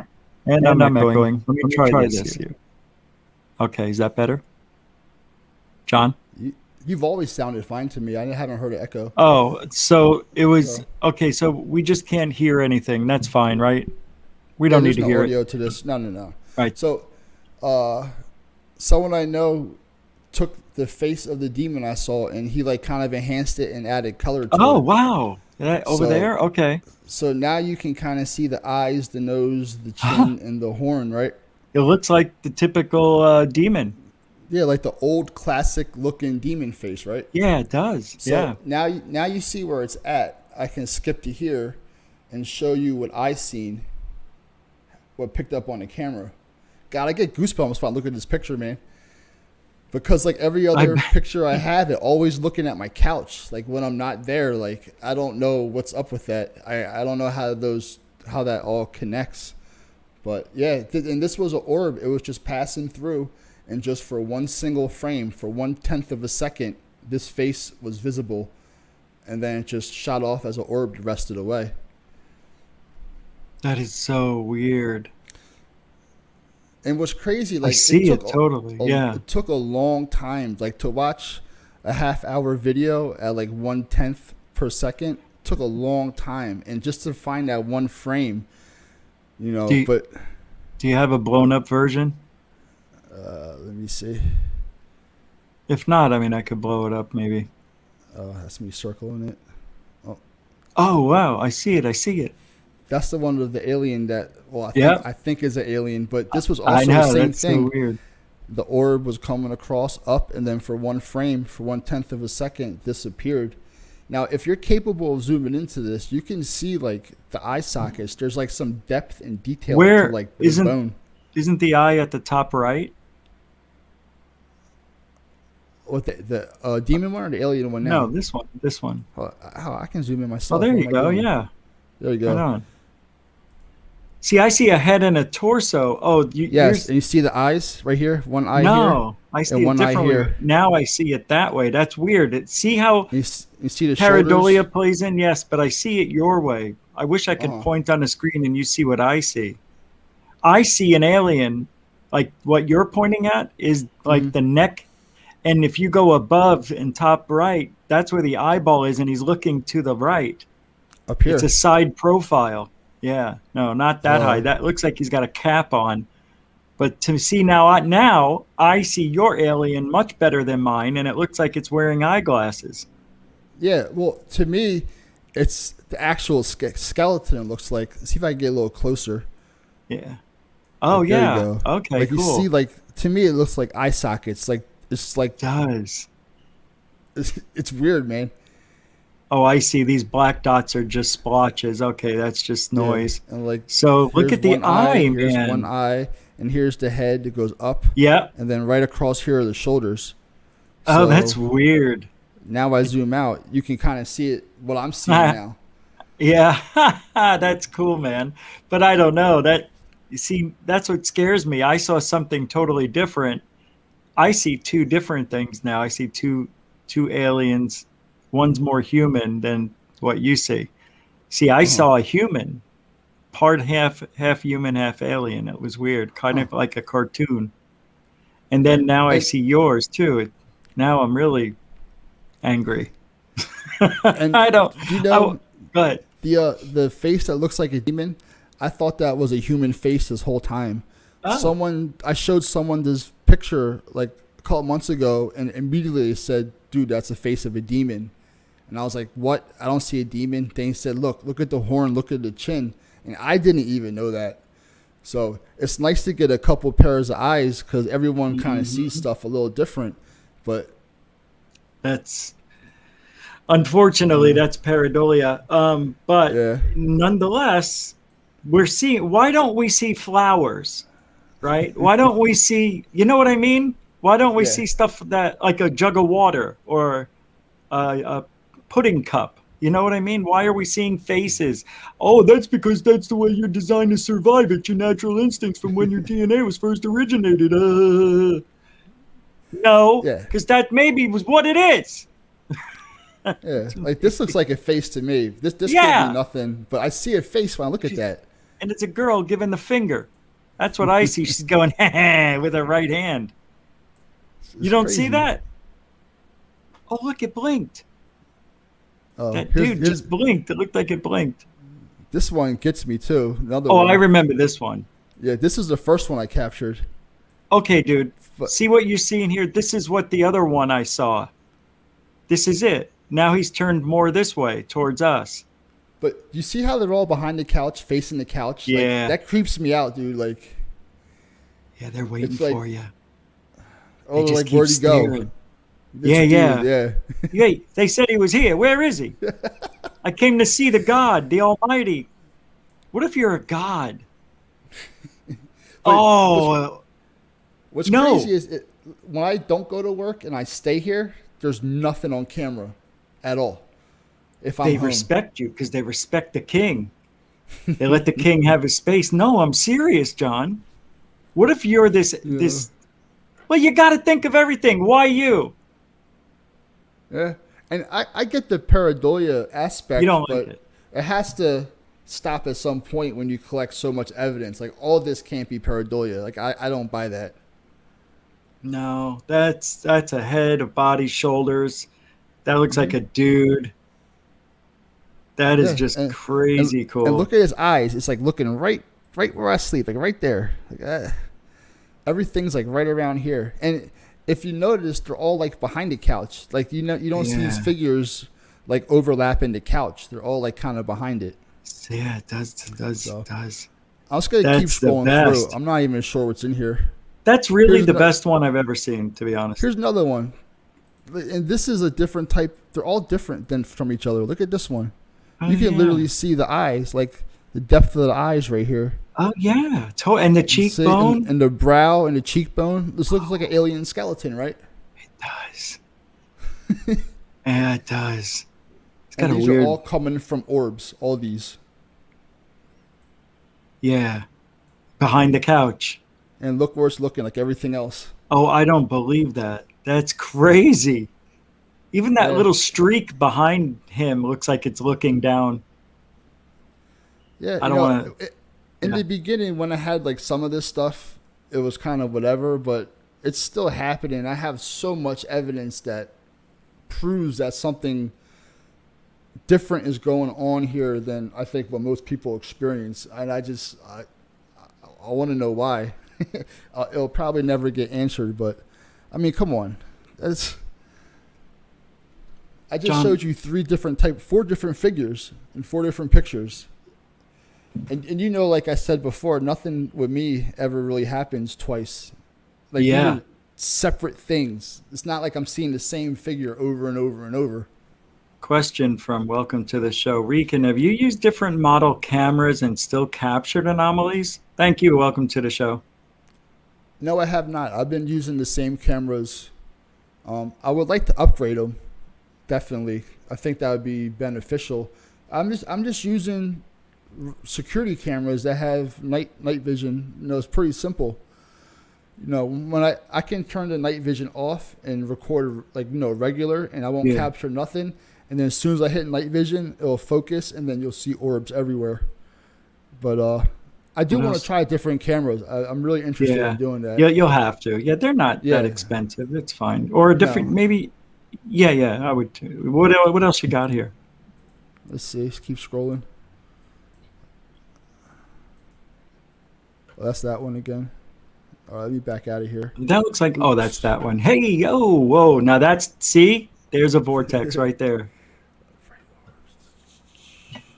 And I'm not echoing. Let me try this here. Okay, is that better? John? you've always sounded fine to me. I haven't heard an echo. Oh, so it was So, okay. So we just can't hear anything. That's fine, right? We yeah, don't need there's to no hear audio it. to this. No, no, no. Right. So, someone I know took the face of the demon I saw, and he like kind of enhanced it and added color to Oh, it. wow. Over So, there? Okay. so now you can kind of see the eyes, the nose, the chin, and the horn, right? It looks like the typical demon. Yeah, like the old classic looking demon face, right? Yeah, it does. So Yeah. now you see where it's at. I can skip to here and show you what I seen, what picked up on the camera. God, I get goosebumps when I look at this picture, man. Because like every other picture I have, it always looking at my couch. Like when I'm not there, like I don't know what's up with that. I don't know how that all connects. But yeah, and this was an orb. It was just passing through, and just for one single frame, for 1/10 of a second, this face was visible, and then it just shot off as an orb rested away. That is so weird. And what's crazy, like I see it totally. Yeah. it took a long time, like to watch a half-hour video at like 1/10 per second took a long time, and just to find that one frame, But Do you have a blown up version? let me see. If not, I mean, I could blow it up maybe. Oh, that's me circling it. Oh, Oh, wow. I see it. I see it. that's the one with the alien that. Well, Yeah. I think is an alien, but this was I also know. the same That's thing. so weird. The orb was coming across up, and then for one frame, for 1/10 of a second, disappeared. Now, if you're capable of zooming into this, you can see like the eye sockets. There's like some depth and detail Where to like the bone. isn't the eye at the top right? What the demon one or the alien one now? No, this one. This one. Oh, I can zoom in Oh, myself. there What you am I go. doing? Yeah. There you Right go. on. See, I see a head and a torso. Oh, Yes, and you see the eyes right here. One eye no, I here see and it one eye differently. here. Now I see it that way. That's weird. See how You see the Pareidolia shoulders. plays in? Yes, but I see it your way. I wish I could Uh-huh. point on the screen and you see what I see. I see an alien, like what you're pointing at is like Mhm. the neck. And if you go above and top right, that's where the eyeball is, and he's looking to the right. Up here. It's a side profile. Yeah, no, not that high. Uh, That looks like he's got a cap on. But to see now I see your alien much better than mine, and it looks like it's wearing eyeglasses. yeah. Well, to me, it's the actual skeleton. It looks like. See if I can get a little closer. Yeah. Oh Like, there yeah. you go. Okay. Like Cool. you see, like to me, it looks like eye sockets. Like it's like It does. it's weird, man. Oh, I see. These black dots are just splotches. Okay, that's just Yeah. noise. And like So look here's at the one eye, eye, here's man. one eye, and here's the head that goes up, Yeah. and then right across here are the shoulders. Oh, So that's weird. now I zoom out, you can kind of see it. What I'm seeing now. Yeah, that's cool, man. But I don't know that. You see, that's what scares me. I saw something totally different. I see two different things now. I see two aliens. One's more human than what you see. See, I Uh-huh. saw a human, part half human, half alien. It was weird, kind Huh. of like a cartoon. And then now I And see yours too. Now I'm really angry. and I don't. do you I know but the face that looks like a demon? I thought that was a human face this whole time. oh, I showed someone this picture like a couple months ago, and immediately they said, "Dude, that's the face of a demon." And I was like, "What? I don't see a demon." They said, "Look at the horn, look at the chin," and I didn't even know that. So it's nice to get a couple pairs of eyes because everyone kind of sees mhm. stuff a little different. But That's unfortunately yeah, that's pareidolia. But yeah, nonetheless, we're seeing. Why don't we see flowers? Right? Why don't we see? You know what I mean? Why don't we yeah. see stuff that like a jug of water or a pudding cup? You know what I mean? Why are we seeing faces? Oh, that's because that's the way you're designed to survive. It's your natural instincts from when your DNA was first originated. No, Yeah, because that maybe was what it is. yeah. Like this looks like a face to me. This can't be Yeah, nothing, but I see a face when I look at she's, that. and it's a girl giving the finger. That's what I see. She's going with her right hand. You It's don't see crazy. that? Oh, look, it blinked. Oh, That dude here's just blinked. It looked like it blinked. this one gets me too. Another Oh, I one. remember this one. Yeah, this is the first one I captured. Okay, dude. But See what you're seeing here? This is what the other one I saw. This is it. Now he's turned more this way towards us. but you see how they're all behind the couch, facing the couch? Like Yeah. that creeps me out, dude. Like Yeah, they're waiting it's like, for you. They oh, just like keep where'd he go? staring. This Yeah, dude, yeah. yeah. Yeah, they said he was here. Where is he? I came to see the God, the Almighty. What if you're a God? But Oh, what's no. crazy is when I don't go to work and I stay here, there's nothing on camera at all. If I'm They home, respect you because they respect the king. They let the king have his space. No, I'm serious, John. What if you're yeah, well, you got to think of everything. Why you? yeah. And I get the pareidolia You aspect, don't like but it. it has to stop at some point when you collect so much evidence. Like all this can't be pareidolia. Like I don't buy that. No, that's a head, a body, shoulders. That looks like a dude. That is Yeah, just and crazy and cool. look at his eyes. It's like looking right where I sleep, like right there. Like everything's like right around here. And if you notice, they're all like behind the couch. Like you don't see these Yeah. figures like overlapping the couch. They're all like kind of behind it. Yeah, it does, it does, it So does. I'm just gonna keep That's the scrolling through. best. I'm not even sure what's in here. That's really Here's the no, best one I've ever seen, to be honest. here's another one. And this is a different type. They're all different than from each other. Look at this one. Oh You can yeah. literally see the eyes, like the depth of the eyes right here. Oh yeah. And the You see, and, cheekbone. and the brow and the cheekbone. This looks like an alien skeleton, right? It does. Yeah, it does. It's got And a these are weird. all coming from orbs. All these. Yeah. Behind the couch. And look where it's looking, like everything else. Oh, I don't believe that. That's crazy. Even that Yeah, little streak behind him looks like it's looking down. yeah. I don't want to. In Yeah. the beginning, when I had like some of this stuff, it was kind of whatever, but it's still happening. I have so much evidence that proves that something different is going on here than I think what most people experience, and I want to know why. It'll probably never get answered, but I mean, come on, that's. I just John, showed you four different figures in four different pictures, and you know, like I said before, nothing with me ever really happens twice. Like these yeah. are separate things. It's not like I'm seeing the same figure over and over and over. Question from Welcome to the Show. Rican, have you used different model cameras and still captured anomalies? Thank you. Welcome to the show. No, I have not. I've been using the same cameras. I would like to upgrade them. Definitely, I think that would be beneficial. I'm just using security cameras that have night vision. You know, it's pretty simple. You know, when I can turn the night vision off and record like regular, and I won't Yeah. capture nothing. And then as soon as I hit night vision, it'll focus, and then you'll see orbs everywhere. But I do What want to else? try different cameras. I'm really interested in Yeah. doing that. Yeah, you'll have to. Yeah, they're not that Yeah. expensive. It's fine. Or a different, No. maybe. Yeah, yeah, I would too. What else you got here? Let's see. Let's keep scrolling. Oh, that's that one again. All right, let me back out of here. That looks like, oh, that's Oops. that one. Hey, oh, whoa. Now that's, see, there's a vortex right there.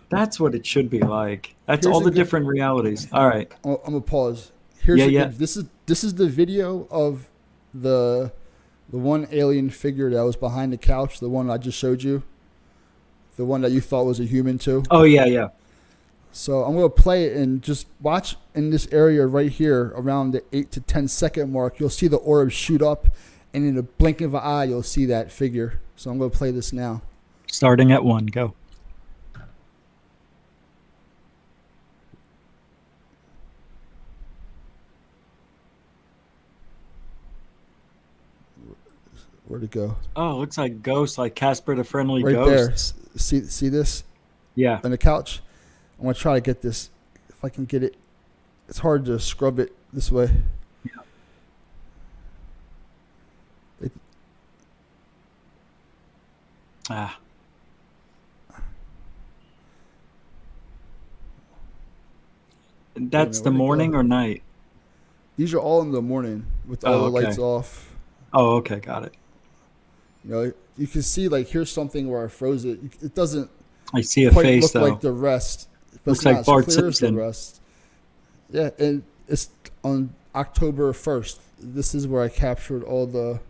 That's what it should be like. That's all Here's a the good. different realities. All right. I'm gonna pause. Here's Yeah, a yeah. good. This is the video of the the one alien figure that was behind the couch. The one I just showed you. The one that you thought was a human too. Oh, yeah, yeah. So I'm gonna play it and just watch in this area right here around the 8 to 10 second mark. You'll see the orbs shoot up, and in a blink of an eye, you'll see that figure. So I'm gonna play this now. Starting at 1, go. Where'd it go? Oh, looks like ghosts, like Casper the Friendly Right there. Ghost. See this Yeah. on the couch? I'm gonna try to get this. If I can get it, it's hard to scrub it this way. Yeah. Ah. That's the Where'd it morning go? or night? These are all in the morning with all Oh, the okay. lights off. Oh, okay, got it. You know, you can see like here's something where I froze it. It doesn't I see a quite face look though. like the rest, but Looks it's like not as Bart clear as the Simpson. rest. Yeah, and it's on October 1st. This is where I captured all the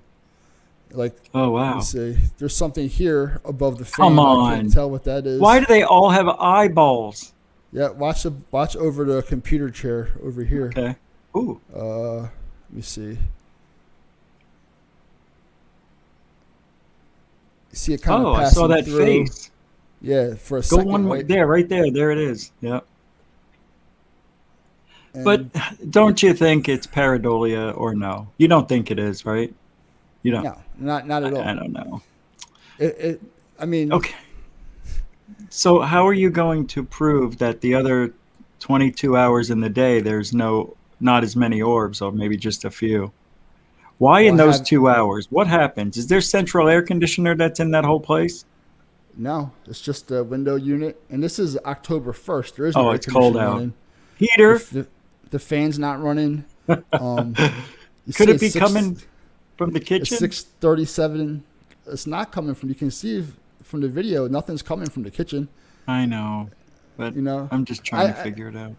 like. Oh, Let me wow. see. There's something here above the Come fan. I can't on. tell what that is. Why do they all have eyeballs? Yeah, watch over the computer chair over here. Okay. Ooh. Let me see. You see it kind Oh, of I saw passing that through. face. Yeah, for a Go second, one more. right? There, right there. There it is. Yeah. But And don't you think it's pareidolia or no? You don't think it is, right? You don't. no, not at I all. don't know. It I mean, Okay. So how are you going to prove that the other 22 hours in the day there's not as many orbs, or maybe just a few? Why well, in I those have 2 hours? What happens? Is there central air conditioner that's in that whole place? no. It's just a window unit, and this is October 1st. There is no Oh, air it's cold conditioning out. running. The, Heater? f- the fan's not running. Um, you Could see it be coming from the It's kitchen? 6:37. It's not coming from. You can see from the video, nothing's coming from the kitchen. I know, but You know, I'm just trying to figure it out.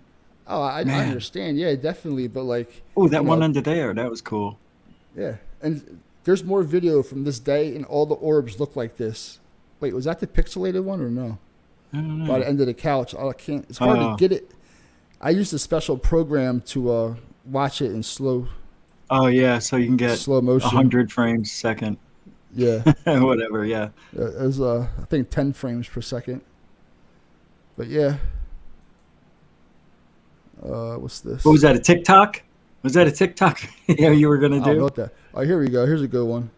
I Man. understand. Yeah, definitely. But like, Oh, that you one know, under there, that was cool. yeah. And there's more video from this day, and all the orbs look like this. Wait, was that the pixelated one or no? I don't By know. the end of the couch, I can't. It's hard to Oh, get it. I used a special program to watch it in oh yeah, so you can get slow motion. 100 frames a second. Yeah, Whatever, yeah. it was I think 10 frames per second. But yeah, what's this? What was that, a TikTok? Was that a TikTok video you were going to I don't know do? what that. Oh, here we go. Here's a good one.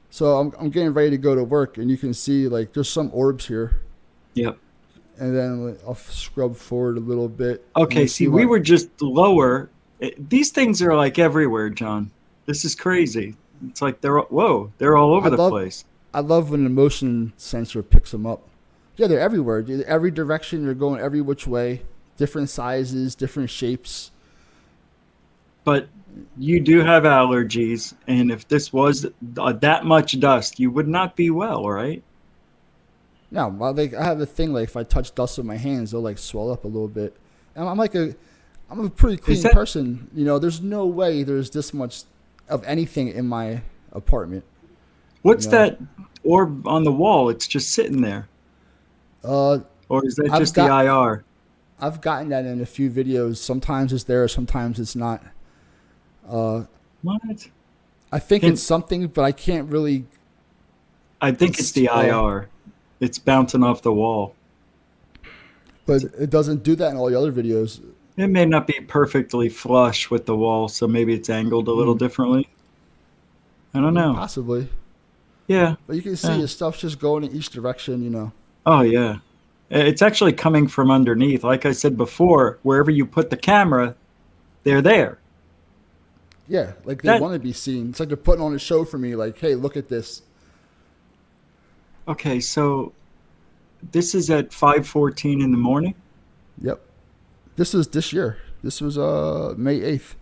So I'm getting ready to go to work, and you can see like there's some orbs here, Yep. and then like, I'll scrub forward a little bit. And Okay, you see, see we my were just lower. These things are like everywhere, John. This is crazy. It's like they're all I over the love place. I love when the motion sensor picks them up. Yeah, they're everywhere. Dude. Every direction, they're going every which way. Different sizes, different shapes. But you do have allergies, and if this was that much dust, you would not be well, right? No, I have a thing like if I touch dust with my hands, they'll like swell up a little bit. And I'm a pretty Is clean that person. You know, there's no way there's this much of anything in my apartment. You what's know, that orb on the wall? It's just sitting there, uh, or is that I've just the got IR? I've gotten that in a few videos. Sometimes it's there, sometimes it's not. Uh, What? I think Can it's something, but I can't really. I think it's the IR. It's bouncing off the wall. But it doesn't do that in all the other videos. It may not be perfectly flush with the wall, so maybe it's angled a little Mm, differently. I don't know. possibly, Yeah. but you can see Yeah. his stuff's just going in each direction. You know. Oh, yeah. It's actually coming from underneath. Like I said before, wherever you put the camera, they're there. Yeah, like they That want to be seen. It's like they're putting on a show for me. Like, hey, look at this. okay, so this is at 5:14 in the morning, Yep. This was this year. This was May 8th.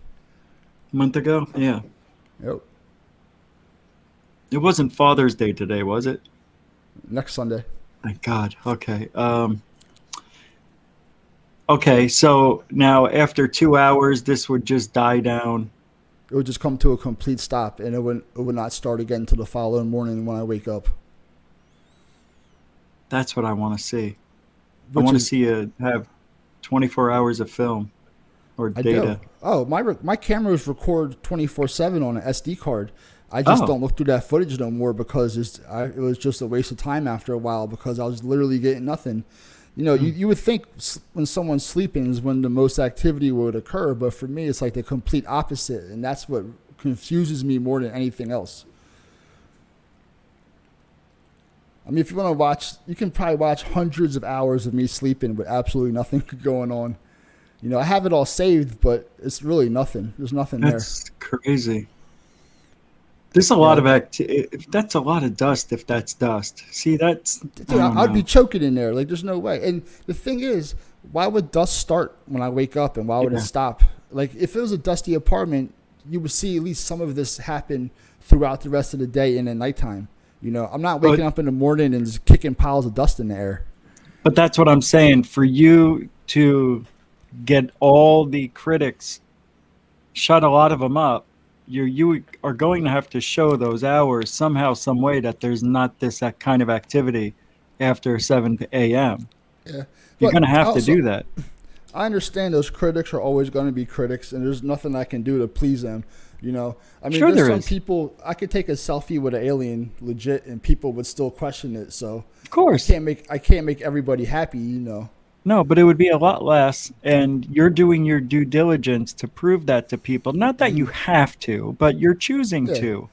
a month ago. Yeah. Yep. It wasn't Father's Day today, was it? Next Sunday. Thank God. Okay. Okay, so now after 2 hours, this would just die down. It would just come to a complete stop, and it would not start again until the following morning when I wake up. That's what I want to see. I Which want to is see you have 24 hours of film or I do. data. Oh, my cameras record 24/7 on an SD card. I just Oh, don't look through that footage no more because it was just a waste of time after a while because I was literally getting nothing. You would think when someone's sleeping is when the most activity would occur, but for me, it's like the complete opposite, and that's what confuses me more than anything else. I mean, if you want to watch, you can probably watch hundreds of hours of me sleeping with absolutely nothing going on. I have it all saved, but it's really nothing. There's nothing there. that's crazy. There's a lot Yeah, of that's a lot of dust if that's dust. See, I dude, don't I'd be know. choking in there. Like, there's no way. And the thing is, why would dust start when I wake up, and why would it Yeah. stop? Like, if it was a dusty apartment, you would see at least some of this happen throughout the rest of the day and at nighttime. I'm not But waking up in the morning and just kicking piles of dust in the air. but that's what I'm saying. For you to get all the critics, shut a lot of them up, you are going to have to show those hours somehow, some way that there's not that kind of activity after 7 a.m. Yeah, You're but going to have to also do that. I understand those critics are always going to be critics, and there's nothing I can do to please them. I mean, Sure, there's there some is. people I could take a selfie with an alien legit, and people would still question it. So Of course. I can't make everybody happy. No, but it would be a lot less, and you're doing your due diligence to prove that to people. Not that you Hmm. have to, but you're choosing Yeah, to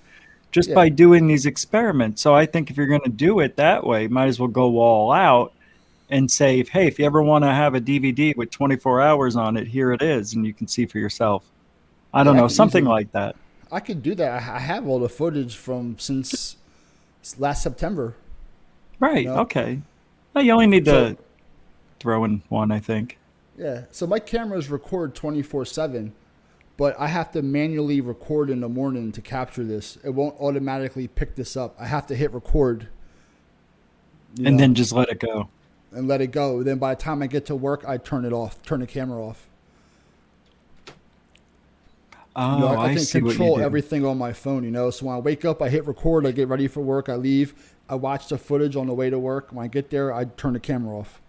just yeah, by doing these experiments. So I think if you're going to do it that way, might as well go all out and say, hey, if you ever want to have a DVD with 24 hours on it, here it is, and you can see for yourself. I don't yeah. know, something like that. I could do that. I have all the footage from since last September. You Right. know, Okay. Well, you only need so to throw in one, I think. yeah. So my cameras record 24/7, but I have to manually record in the morning to capture this. It won't automatically pick this up. I have to hit record. You And know, then just let it go. and let it go. Then by the time I get to work, I turn it off, turn the camera off. Oh, I I can see what you control do. everything on my phone. So when I wake up, I hit record, I get ready for work, I leave, I watch the footage on the way to work. When I get there, I turn the camera off.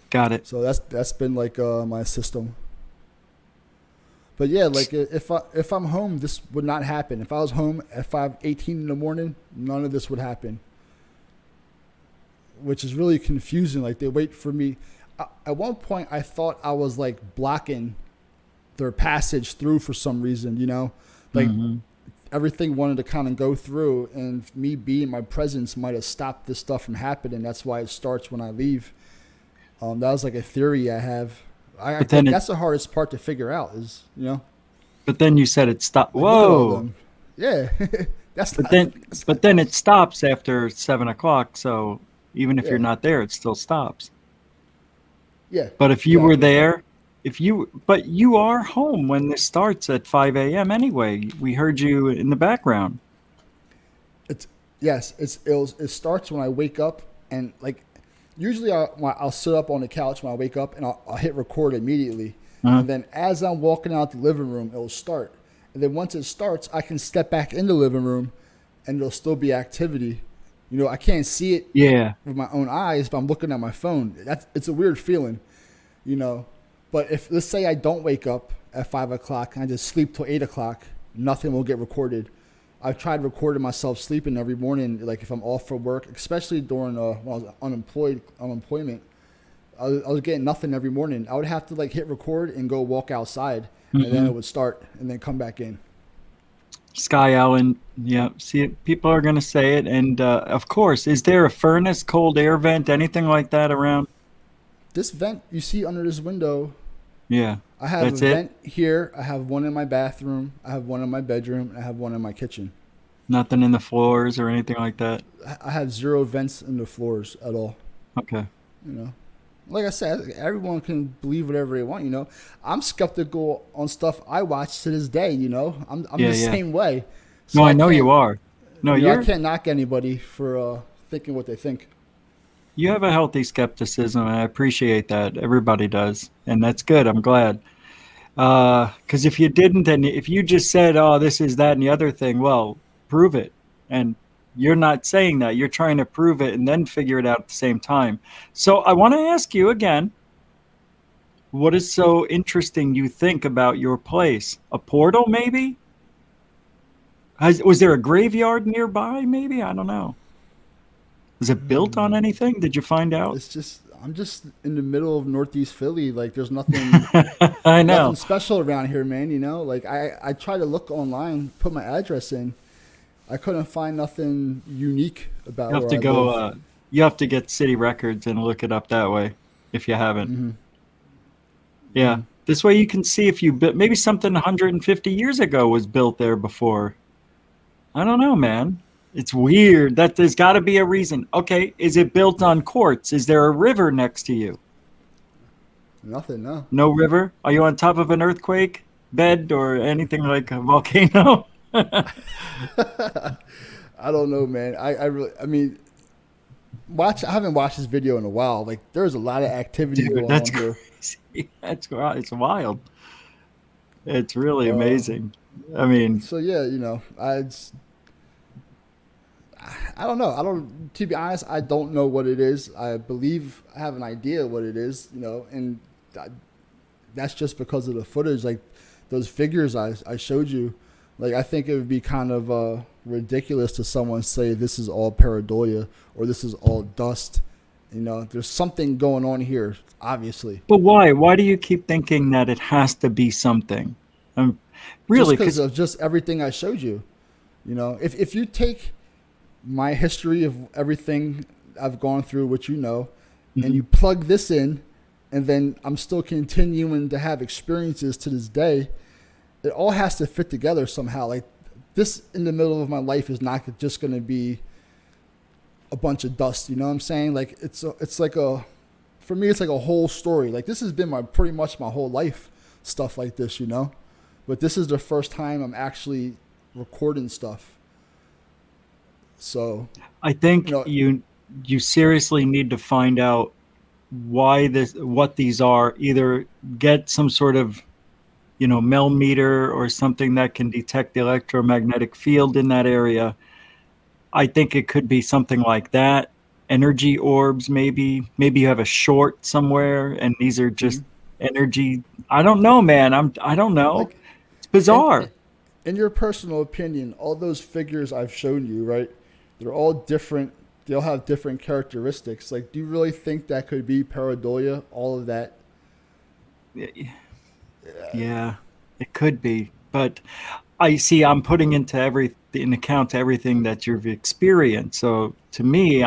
Got it. So that's been like my system. But yeah, like if I'm home, this would not happen. If I was home at 5:18 in the morning, none of this would happen. Which is really confusing. Like they wait for me. At one point, I thought I was like blocking their passage through for some reason. Like Hmm. everything wanted to kind of go through, and me being my presence might have stopped this stuff from happening. That's why it starts when I leave. That was like a theory I have. I But then think it, that's the hardest part to figure out is, but then you said it stopped. like look at all Whoa. them. Yeah, that's But not. then, but then it stops after 7 o'clock. So even if you're Yeah, not there, it still stops. yeah, But if you were exactly. there, but you are home when this starts at 5 a.m. anyway. We heard you in the background. It's yes, it starts when I wake up, and like usually I'll sit up on the couch when I wake up, and I'll hit record immediately, Uh, and then as I'm walking out the living room, it'll start, and then once it starts, I can step back in the living room, and there'll still be activity. I can't see it yeah. with my own eyes, but I'm looking at my phone. It's a weird feeling, you know. But if let's say I don't wake up at 5 o'clock and I just sleep till 8 o'clock, nothing will get recorded. I've tried recording myself sleeping every morning, like if I'm off for work, especially during when I was unemployment. I was getting nothing every morning. I would have to like hit record and go walk outside, and then Hmm. it would start, and then come back in. Sky Island. Yeah. See, people are going to say it. And of course, is there a furnace, cold air vent, anything like that around? This vent you see under this window, Yeah. I have a That's it. vent here. I have one in my bathroom. I have one in my bedroom. I have one in my kitchen. Nothing in the floors or anything like that. I have zero vents in the floors at all. Okay. You know, like I said, everyone can believe whatever they want. I'm skeptical on stuff I watch to this day. I'm Yeah. the Yeah. same way. No, So I I know you can't, are. No, I you're can't knock anybody for thinking what they think. you have a healthy skepticism, and I appreciate that. Everybody does, and that's good. I'm glad. Because if you didn't, and if you just said, "Oh, this is that and the other thing," well, prove it. And you're not saying that. You're trying to prove it and then figure it out at the same time. So I want to ask you again, what is so interesting you think about your place? A portal, maybe? Was there a graveyard nearby? Maybe, I don't know. Was it built on anything? Did you find out? It's just I'm just in the middle of Northeast Philly. Like there's nothing I nothing know. special around here, man. Like I try to look online, put my address in. I couldn't find nothing unique You about have where to I go. live. You have to get city records and look it up that way, if you haven't. Hmm. Yeah, this way you can see if you built maybe something 150 years ago was built there before. I don't know, man. It's weird. That there's got to be a reason. Okay, is it built on quartz? Is there a river next to you? Nothing, no. No river? Are you on top of an earthquake bed or anything like a volcano? I don't know, man. I mean, I haven't watched this video in a while. Like, there's a lot of activity Dude, going that's on here. crazy. It's wild. It's really Uh, amazing. I mean, so yeah, I don't know. I don't. To be honest, I don't know what it is. I believe I have an idea what it is. And that, that's just because of the footage. Like those figures I showed you. Like I think it would be kind of ridiculous to someone say this is all pareidolia or this is all dust. There's something going on here, obviously. but why? Why do you keep thinking that it has to be something? Um, Just really? because Because of just everything I showed you. If you take my history of everything I've gone through, which and you plug this in, and then I'm still continuing to have experiences to this day, it all has to fit together somehow. Like this in the middle of my life is not just going to be a bunch of dust. You know what I'm saying? Like it's like for me, it's like a whole story. Like this has been pretty much my whole life, stuff like this. But this is the first time I'm actually recording stuff. So, I you think know, you seriously need to find out what these are. Either get some sort of millimeter or something that can detect the electromagnetic field in that area. I think it could be something like that. Energy orbs, maybe you have a short somewhere, and these are just mhm. energy. I don't know, man. I don't know. Like It's in bizarre. in your personal opinion, all those figures I've shown you, right? They're all different. They'll have different characteristics. Like, do you really think that could be pareidolia? All of that? Yeah, it could be, but I see. I'm putting into in account everything that you've experienced. So to me,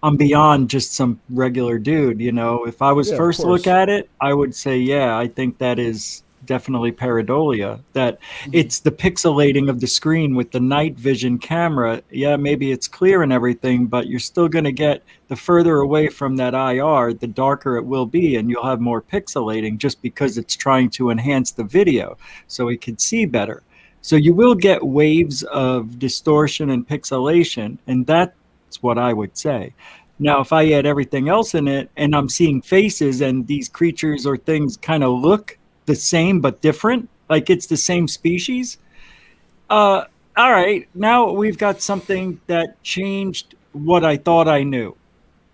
I'm beyond just some regular dude. If I was Yeah, of first to look course. at it, I would say, yeah, I think that is definitely pareidolia. That Hmm. it's the pixelating of the screen with the night vision camera. Yeah, maybe it's clear and everything, but you're still going to get the further away from that IR, the darker it will be, and you'll have more pixelating just because it's trying to enhance the video so it can see better. So you will get waves of distortion and pixelation, and that's what I would say. Now, if I add everything else in it and I'm seeing faces and these creatures or things kind of look the same but different, like it's the same species, uh, all right, now we've got something that changed what I thought I knew.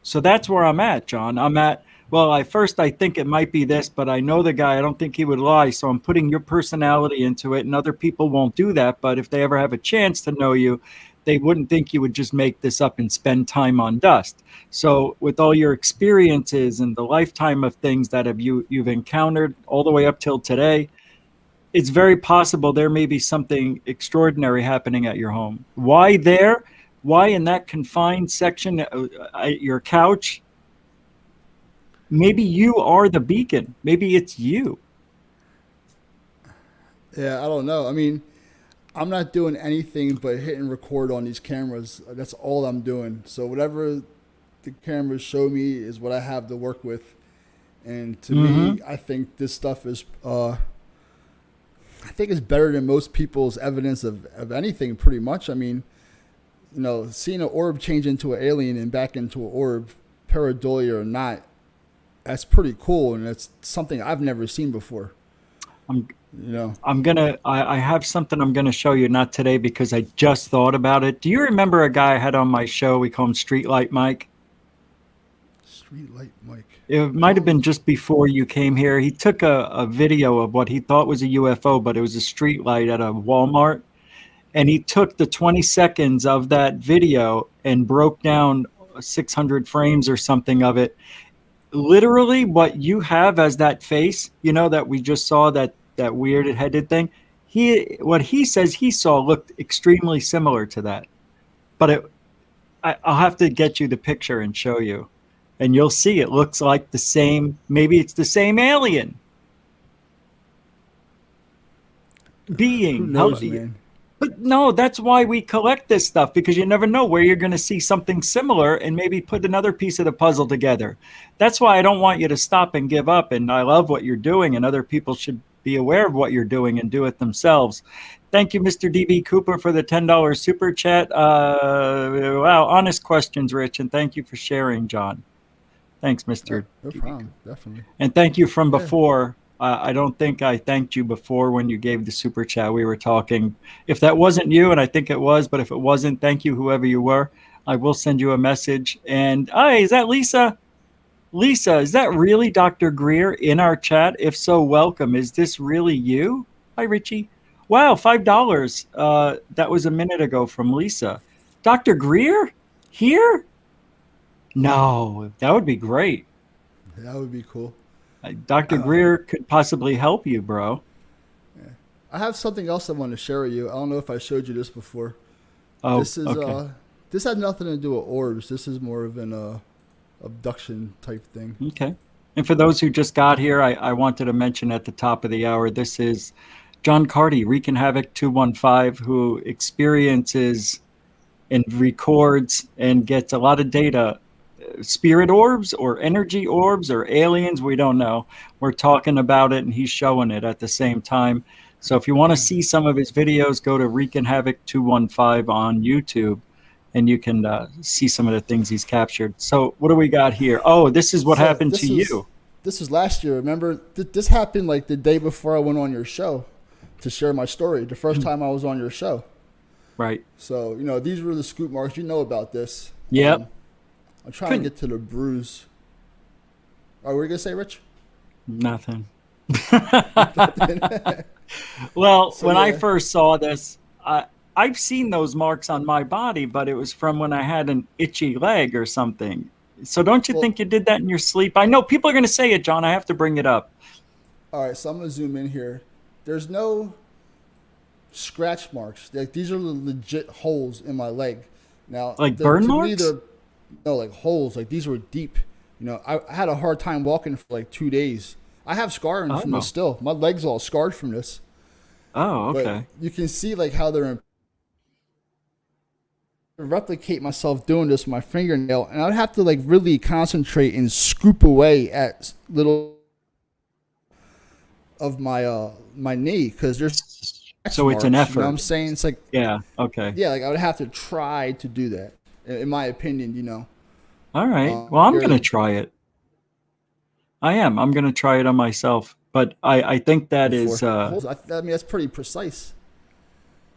So that's where I'm at, John. I'm at, well, I think it might be this, but I know the guy. I don't think he would lie. So I'm putting your personality into it, and other people won't do that. But if they ever have a chance to know you, they wouldn't think you would just make this up and spend time on dust. So with all your experiences and the lifetime of things that you've encountered all the way up till today, it's very possible there may be something extraordinary happening at your home. Why there? Why in that confined section at your couch? Maybe you are the beacon. Maybe it's you. Yeah, I don't know. I mean, I'm not doing anything but hitting record on these cameras. That's all I'm doing. So whatever the cameras show me is what I have to work with. And to Mm-hmm. me, I think this stuff is, I think it's better than most people's evidence of anything. Pretty much. I mean, seeing an orb change into an alien and back into an orb, pareidolia or not, that's pretty cool, and it's something I've never seen before. I'm You know, I have something I'm gonna show you, not today because I just thought about it. Do you remember a guy I had on my show? We call him Streetlight Mike. street light Mike. It might have been just before you came here. He took a video of what he thought was a UFO, but it was a street light at a Walmart. And he took the 20 seconds of that video and broke down 600 frames or something of it. Literally, what you have as that face, that we just saw, that weird headed thing. What he says he saw looked extremely similar to that. But I'll have to get you the picture and show you, and you'll see it looks like the same. Maybe it's the same alien Who being. How knows, do you? man? But no, that's why we collect this stuff, because you never know where you're going to see something similar and maybe put another piece of the puzzle together. That's why I don't want you to stop and give up. And I love what you're doing, and other people should be aware of what you're doing and do it themselves. Thank you, Mr. DB Cooper, for the $10 super chat. Wow, honest questions, Rich, and thank you for sharing, John. Thanks, No, Mr. no DB. problem. Definitely. And thank you from Yeah. before. I don't think I thanked you before when you gave the super chat. We were talking. If that wasn't you, and I think it was, but if it wasn't, thank you, whoever you were. I will send you a message. And hey, is that Lisa? Lisa, is that really Dr. Greer in our chat? If so, welcome. Is this really you? Hi, Richie. Wow, $5. That was a minute ago from Lisa. Dr. Greer? Here? No, that would be great. That would be cool. Dr. Greer could possibly help you, bro. Yeah. I have something else I want to share with you. I don't know if I showed you this before. Oh, This is okay. this had nothing to do with orbs. This is more of an abduction type thing. Okay. And for those who just got here, I wanted to mention at the top of the hour, this is John Carty, Wreaking Havoc 215, who experiences and records and gets a lot of data. Spirit orbs or energy orbs or aliens, we don't know. We're talking about it and he's showing it at the same time. So if you want to see some of his videos, go to Wreaking Havoc 215 on YouTube and you can see some of the things he's captured. So what do we got here? Oh, this is what So happened to you. this was last year. Remember, this happened like the day before I went on your show to share my story. The first time I was on your show. Right. So these were the scoop marks. You know about this. Yep. I'm trying to get to the bruise. What were you gonna say, Rich? Nothing. Well, So when I yeah. first saw this, I've seen those marks on my body, but it was from when I had an itchy leg or something. So don't you Well, think you did that in your sleep? I know people are going to say it, John. I have to bring it up. all right. So I'm gonna zoom in here. There's no scratch marks. Like these are legit holes in my leg. Now, Like burn to me, marks? they're no like holes. Like these were deep. I had a hard time walking for like 2 days. I have scarring from Oh. this still. My leg's all scarred from this. Oh, But okay. you can see like how they're replicate myself doing this with my fingernail, and I'd have to like really concentrate and scoop away at little of my knee because there's scratch So it's an marks. You know what I'm effort. saying? It's like Yeah. Okay. yeah, like I would have to try to do that. In my opinion. All right. Well, I'm going to You're try it. I am. I'm going to try it on myself. But I think that before is, holes. I mean, that's pretty precise.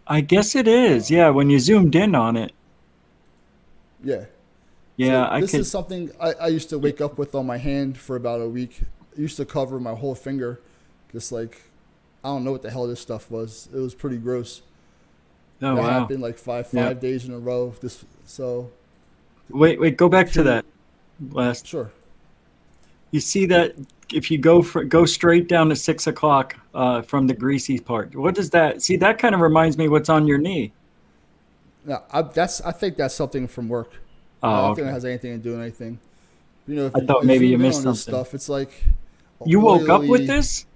I guess it is. Yeah. When you zoomed in on it. Yeah. Yeah. So I this could. is something I used to wake up with on my hand for about a week. I used to cover my whole finger. Just like, I don't know what the hell this stuff was. It was pretty gross. Oh, That wow. happened like five Yeah. days in a row. So Wait, go back to pure, that last. sure. You see that if you go straight down to 6 o'clock from the greasy part. What does that? See, that kind of reminds me what's on your knee. No, I think that's something from work. I Oh, don't think it okay. has anything to do with anything. You know, if I thought I maybe you zoom in missed on this something. stuff, it's like You woke up with oily. this?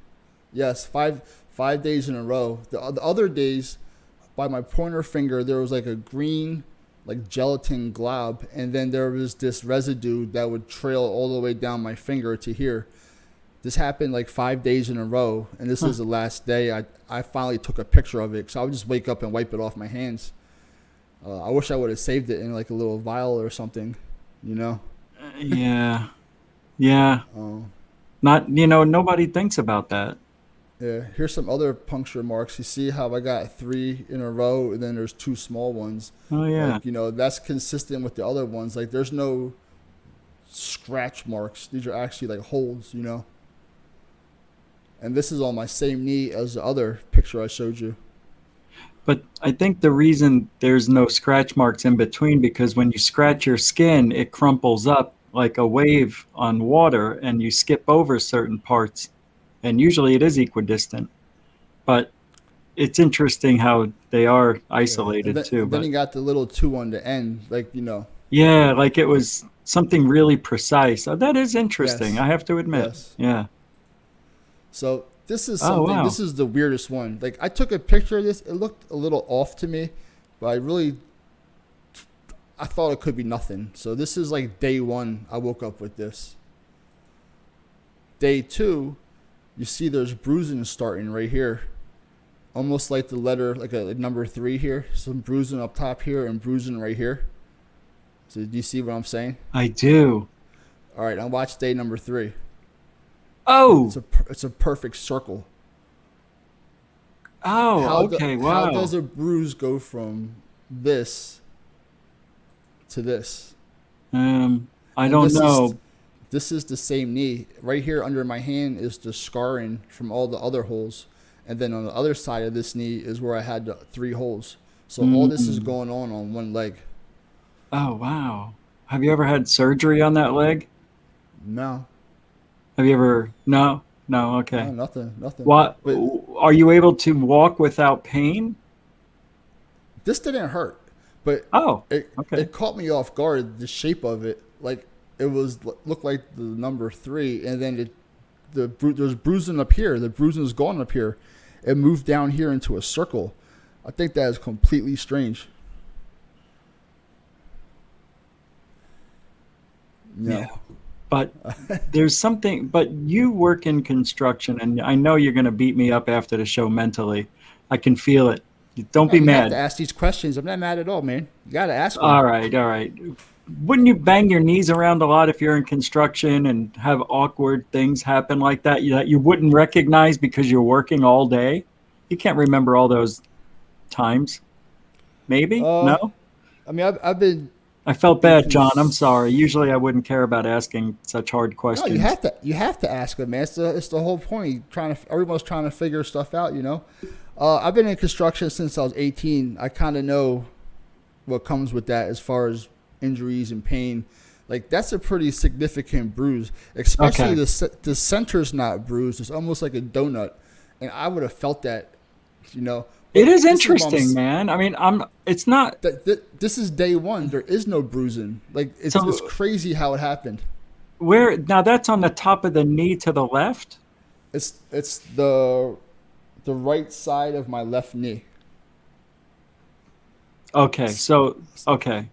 Yes, 5 days in a row. The other days, by my pointer finger, there was like a green, like gelatin glob, and then there was this residue that would trail all the way down my finger to here. This happened like 5 days in a row, and this Huh. is the last day. I finally took a picture of it, so I would just wake up and wipe it off my hands. I wish I would have saved it in like a little vial or something, you know. Yeah. Yeah. Um, Not, nobody thinks about that. yeah, here's some other puncture marks. You see how I got three in a row, and then there's two small ones. Oh, yeah. Like, that's consistent with the other ones. Like, there's no scratch marks. These are actually like holes. And this is on my same knee as the other picture I showed you. But I think the reason there's no scratch marks in between because when you scratch your skin, it crumples up like a wave on water and you skip over certain parts. And usually it is equidistant. But it's interesting how they are Yeah. And isolated then, too. and then But you got the little two on the end. Like. yeah, like it was something really precise. That is interesting, Yes. I have to admit. Yes. Yeah. So this is Oh, something. wow. This is the weirdest one. Like, I took a picture of this. It looked a little off to me, but I thought it could be nothing. So this is like day one. I woke up with this. Day two, you see there's bruising starting right here, almost like the letter, like a number 3 here. Some bruising up top here and bruising right here. So do you see what I'm saying? I do. All right, now watch day number 3. Oh. It's a perfect circle. Oh, okay. How Wow. does a bruise go from this to this? I And don't know. this is the same knee. Right here under my hand is the scarring from all the other holes. And then on the other side of this knee is where I had the 3 holes. So all this is Mm. going on one leg. Oh, wow. Have you ever had surgery on that leg? No, Have you ever? No, no. no, Okay. nothing, nothing. What But are you able to walk without pain? this didn't hurt. But Oh, it okay. it caught me off guard. The shape of it, like it was looked like the number 3, and then there's bruising up here. The bruising is gone up here. It moved down here into a circle. I think that is completely strange. Yeah. No. But there's something. But you work in construction, and I know you're going to beat me up after the show mentally. I can feel it. Don't No, be you have to mad. ask these questions. I'm not mad at all, man. You got to ask them. All right, all right. Wouldn't you bang your knees around a lot if you're in construction and have awkward things happen like that that you wouldn't recognize because you're working all day? You can't remember all those times. Maybe? Uh, No? I mean, I've been I felt in bad, John. I'm cons- sorry. Usually I wouldn't care about asking such hard No, you questions. have to. You have to ask them, man. It's the whole point. Everyone's trying to figure stuff out. I've been in construction since I was 18. I kind of know what comes with that as far as injuries and pain. Like, that's a pretty significant bruise, especially Okay. the center's not bruised. It's almost like a donut, and I would have felt that. It But is this is what interesting, man. I mean, it's not this is day one. There is no bruising. Like, it's so crazy how it happened. where now that's on the top of the knee to the left? It's the right side of my left knee. Okay. Okay.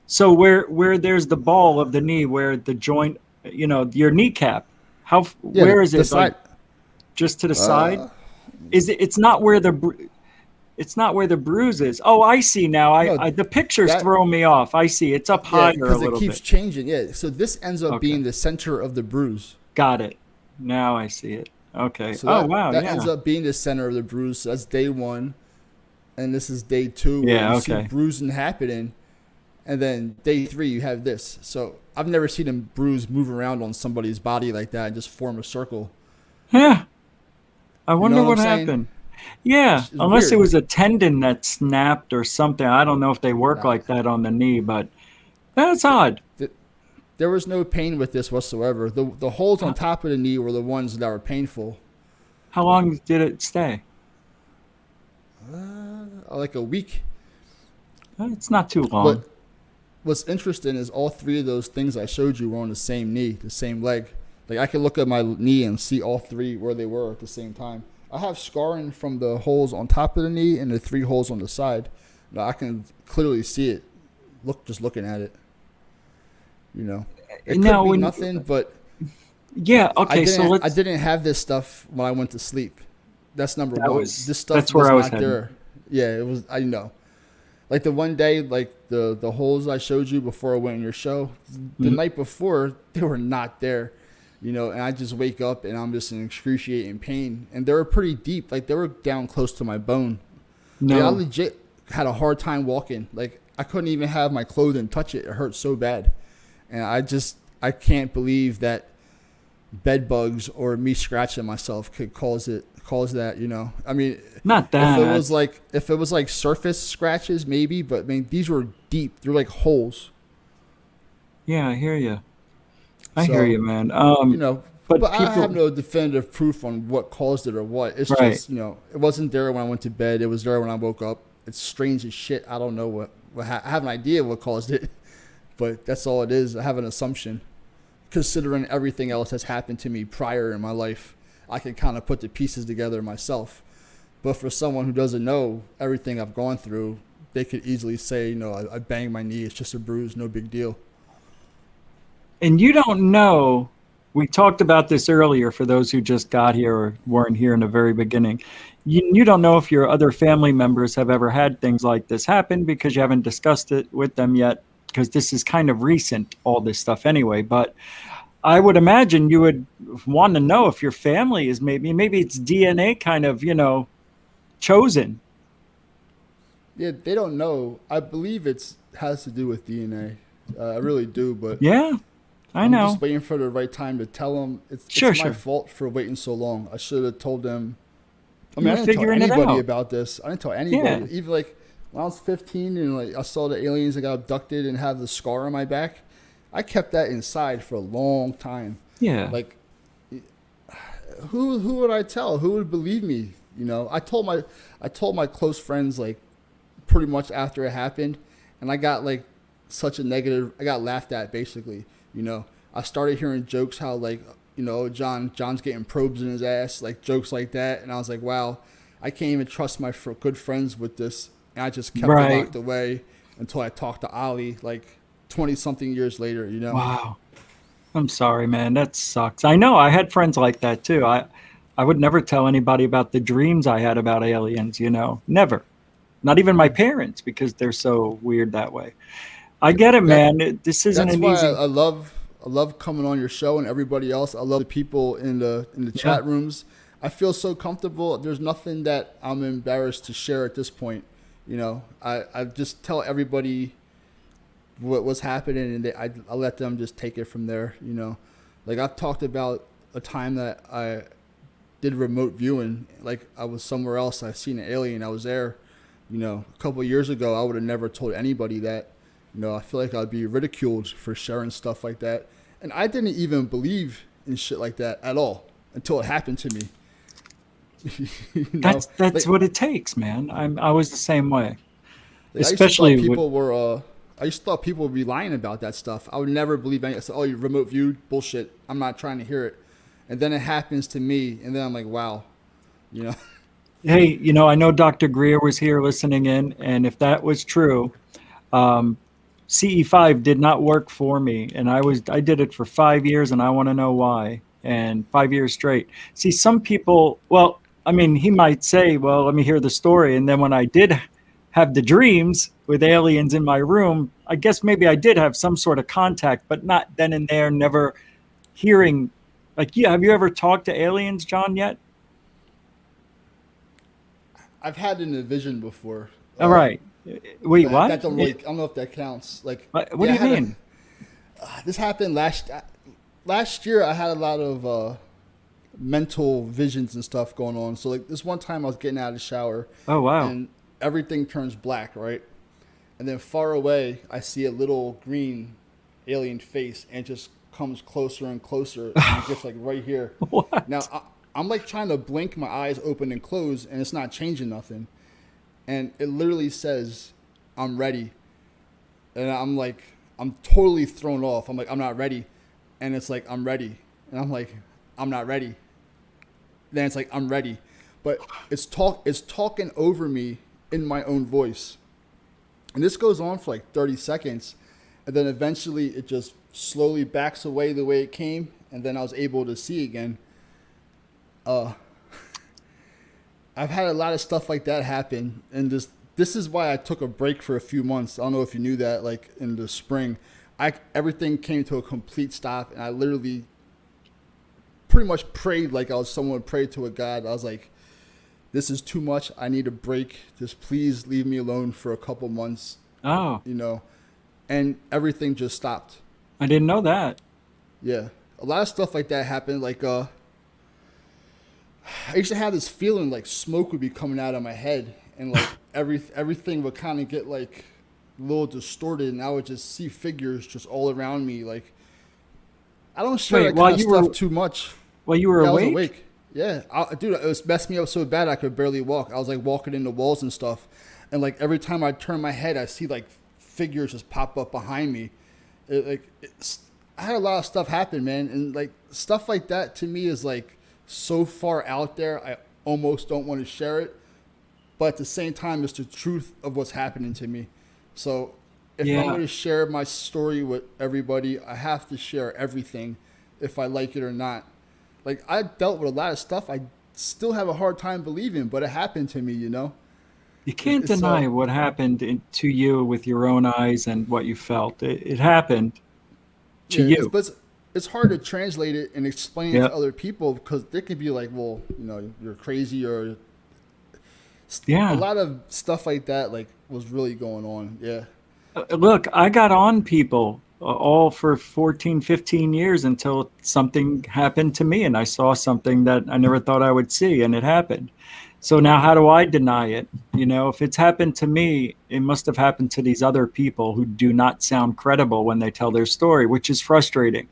So where there's the ball of the knee, where the joint, your kneecap. Yeah, Where is the it? Like side. just to the side? Uh, Is it? It's not where the bruise is. Oh, I see now. no, The picture's that throwing me off. I see. It's up yeah, higher a because it little keeps bit. changing. Yeah, so this ends up Okay. being the center of the bruise. Got it. Now I see it. Okay. So Oh, that wow. that ends Yeah. up being the center of the bruise. So that's day one, and this is day 2 where Yeah. you see Okay. bruising happening, and then day 3 you have this. So I've never seen a bruise move around on somebody's body like that and just form a circle. Yeah. I You know wonder what I'm what saying? happened. Yeah. It's Unless it weird. was a tendon that snapped or something. I don't know if they work Nah, like that on the knee, but that's odd. th- there was no pain with this whatsoever. The holes on top of the knee were the ones that were painful. How long did it stay? Like a week. It's not too long. But what's interesting is all three of those things I showed you were on the same knee, the same leg. Like I could look at my knee and see all three where they were at the same time. I have scarring from the holes on top of the knee and the 3 holes on the side. Now I can clearly see it. Just looking at it. You know, it could be nothing, but yeah. Okay, I didn't have this stuff when I went to sleep. That's number one. This stuff that's where I was not there. Yeah, it was. I know. Like the one day, like the holes I showed you before I went on your show, the night before they were not there. You know, and I just wake up and I'm just in excruciating pain, and they were pretty deep. Like they were down close to my bone. No, like, I legit had a hard time walking. Like I couldn't even have my clothing touch it. It hurt so bad. And I can't believe that bed bugs or me scratching myself could cause that, you know. I mean, not that. If it was like surface scratches, maybe, but I mean, these were deep. They're like holes. Yeah, I hear you. I hear you, man. You know, but I have no definitive proof on what caused it or what. It's just, you know, it wasn't there when I went to bed. It was there when I woke up. It's strange as shit. I don't know what I have an idea what caused it. But that's all it is. I have an assumption. Considering everything else that's happened to me prior in my life, I can kind of put the pieces together myself. But for someone who doesn't know everything I've gone through, they could easily say, you know, I banged my knee. It's just a bruise. No big deal. And you don't know, we talked about this earlier for those who just got here or weren't here in the very beginning. You don't know if your other family members have ever had things like this happen because you haven't discussed it with them yet. Because this is kind of recent, all this stuff anyway. But I would imagine you would want to know if your family is maybe it's DNA kind of, you know, chosen. Yeah, they don't know. I believe it has to do with DNA. I really do, but yeah, I'm just waiting for the right time to tell them. It's my fault for waiting so long. I should have told them. I mean, I didn't tell anybody about this. I didn't tell anybody. Yeah. Even like when I was 15 and like I saw the aliens that got abducted and have the scar on my back, I kept that inside for a long time. Yeah. Like, who would I tell? Who would believe me? You know, I told my close friends like pretty much after it happened, and I got like such a negative. I got laughed at basically. You know, I started hearing jokes how like, you know, John's getting probes in his ass, like jokes like that, and I was like, wow, I can't even trust my good friends with this. And I just kept it locked away until I talked to Ali like 20-something years later, you know? Wow. I'm sorry, man. That sucks. I know. I had friends like that, too. I would never tell anybody about the dreams I had about aliens, you know? Never. Not even my parents, because they're so weird that way. I get it, man. This isn't an easy... I love coming on your show and everybody else. I love the people in the chat rooms. I feel so comfortable. There's nothing that I'm embarrassed to share at this point. You know, I just tell everybody what was happening, and I let them just take it from there. You know, like I've talked about a time that I did remote viewing. Like I was somewhere else, I seen an alien. I was there. You know, a couple of years ago, I would have never told anybody that. You know, I feel like I'd be ridiculed for sharing stuff like that, and I didn't even believe in shit like that at all until it happened to me. You know? That's like, what it takes, man. I was the same way. Like, especially I used to thought people would be lying about that stuff. I would never believe any. I said, "Oh, you remote viewed bullshit." I'm not trying to hear it. And then it happens to me, and then I'm like, "Wow," you know. Hey, you know, I know Dr. Greer was here listening in, and if that was true, CE5 did not work for me, and I did it for 5 years, and I want to know why. And 5 years straight. See, some people, well, I mean, he might say, well, let me hear the story. And then when I did have the dreams with aliens in my room, I guess maybe I did have some sort of contact, but not then and there, never hearing. Like, yeah, have you ever talked to aliens, John, yet? I've had it in a vision before. All right. Wait, what? That don't really, I don't know if that counts. Like, what do you mean? This happened last year. I had a lot of mental visions and stuff going on. So like this one time I was getting out of the shower. Oh, wow. And everything turns black, right? And then far away, I see a little green alien face, and it just comes closer and closer, and it gets like right here. Now What? I'm like trying to blink, my eyes open and close, and it's not changing nothing. And it literally says, "I'm ready," and I'm like, I'm totally thrown off. I'm like, I'm not ready, and it's like, I'm ready, and I'm like, I'm not ready. Then it's like, I'm ready, but it's talking over me in my own voice, and this goes on for like 30 seconds, and then eventually it just slowly backs away the way it came, and then I was able to see again. Uh, I've had a lot of stuff like that happen, and this is why I took a break for a few months. I don't know if you knew that. Like in the spring, I everything came to a complete stop, and I literally pretty much prayed like I was someone would pray to a god. I was like, "This is too much. I need a break. Just please leave me alone for a couple months." Oh, You know, and everything just stopped. I didn't know that. Yeah, a lot of stuff like that happened. Like I used to have this feeling like smoke would be coming out of my head, and like everything would kind of get like a little distorted, and I would just see figures just all around me. Like I don't share Wait, that kind of stuff too much. while you were Yeah, I was awake? awake. Yeah, dude, it was messed me up so bad I could barely walk. I was like walking into walls and stuff, and like every time I turn my head, I see like figures just pop up behind me. I had a lot of stuff happen, man, and like stuff like that to me is like so far out there. I almost don't want to share it, but at the same time, it's the truth of what's happening to me. So if I'm Yeah. going to share my story with everybody, I have to share everything, if I like it or not. Like I dealt with a lot of stuff I still have a hard time believing, but it happened to me. You can't It's deny what happened to you with your own eyes and what you felt. It happened to Yeah, you. it's hard to translate it and explain it to Yep. other people because they could be like, well, you're crazy, or a Yeah. lot of stuff like that like was really going on. Yeah. Look, I got on people all for 14, 15 years until something happened to me and I saw something that I never thought I would see and it happened. So now how do I deny it? If it's happened to me, it must have happened to these other people who do not sound credible when they tell their story, which is frustrating.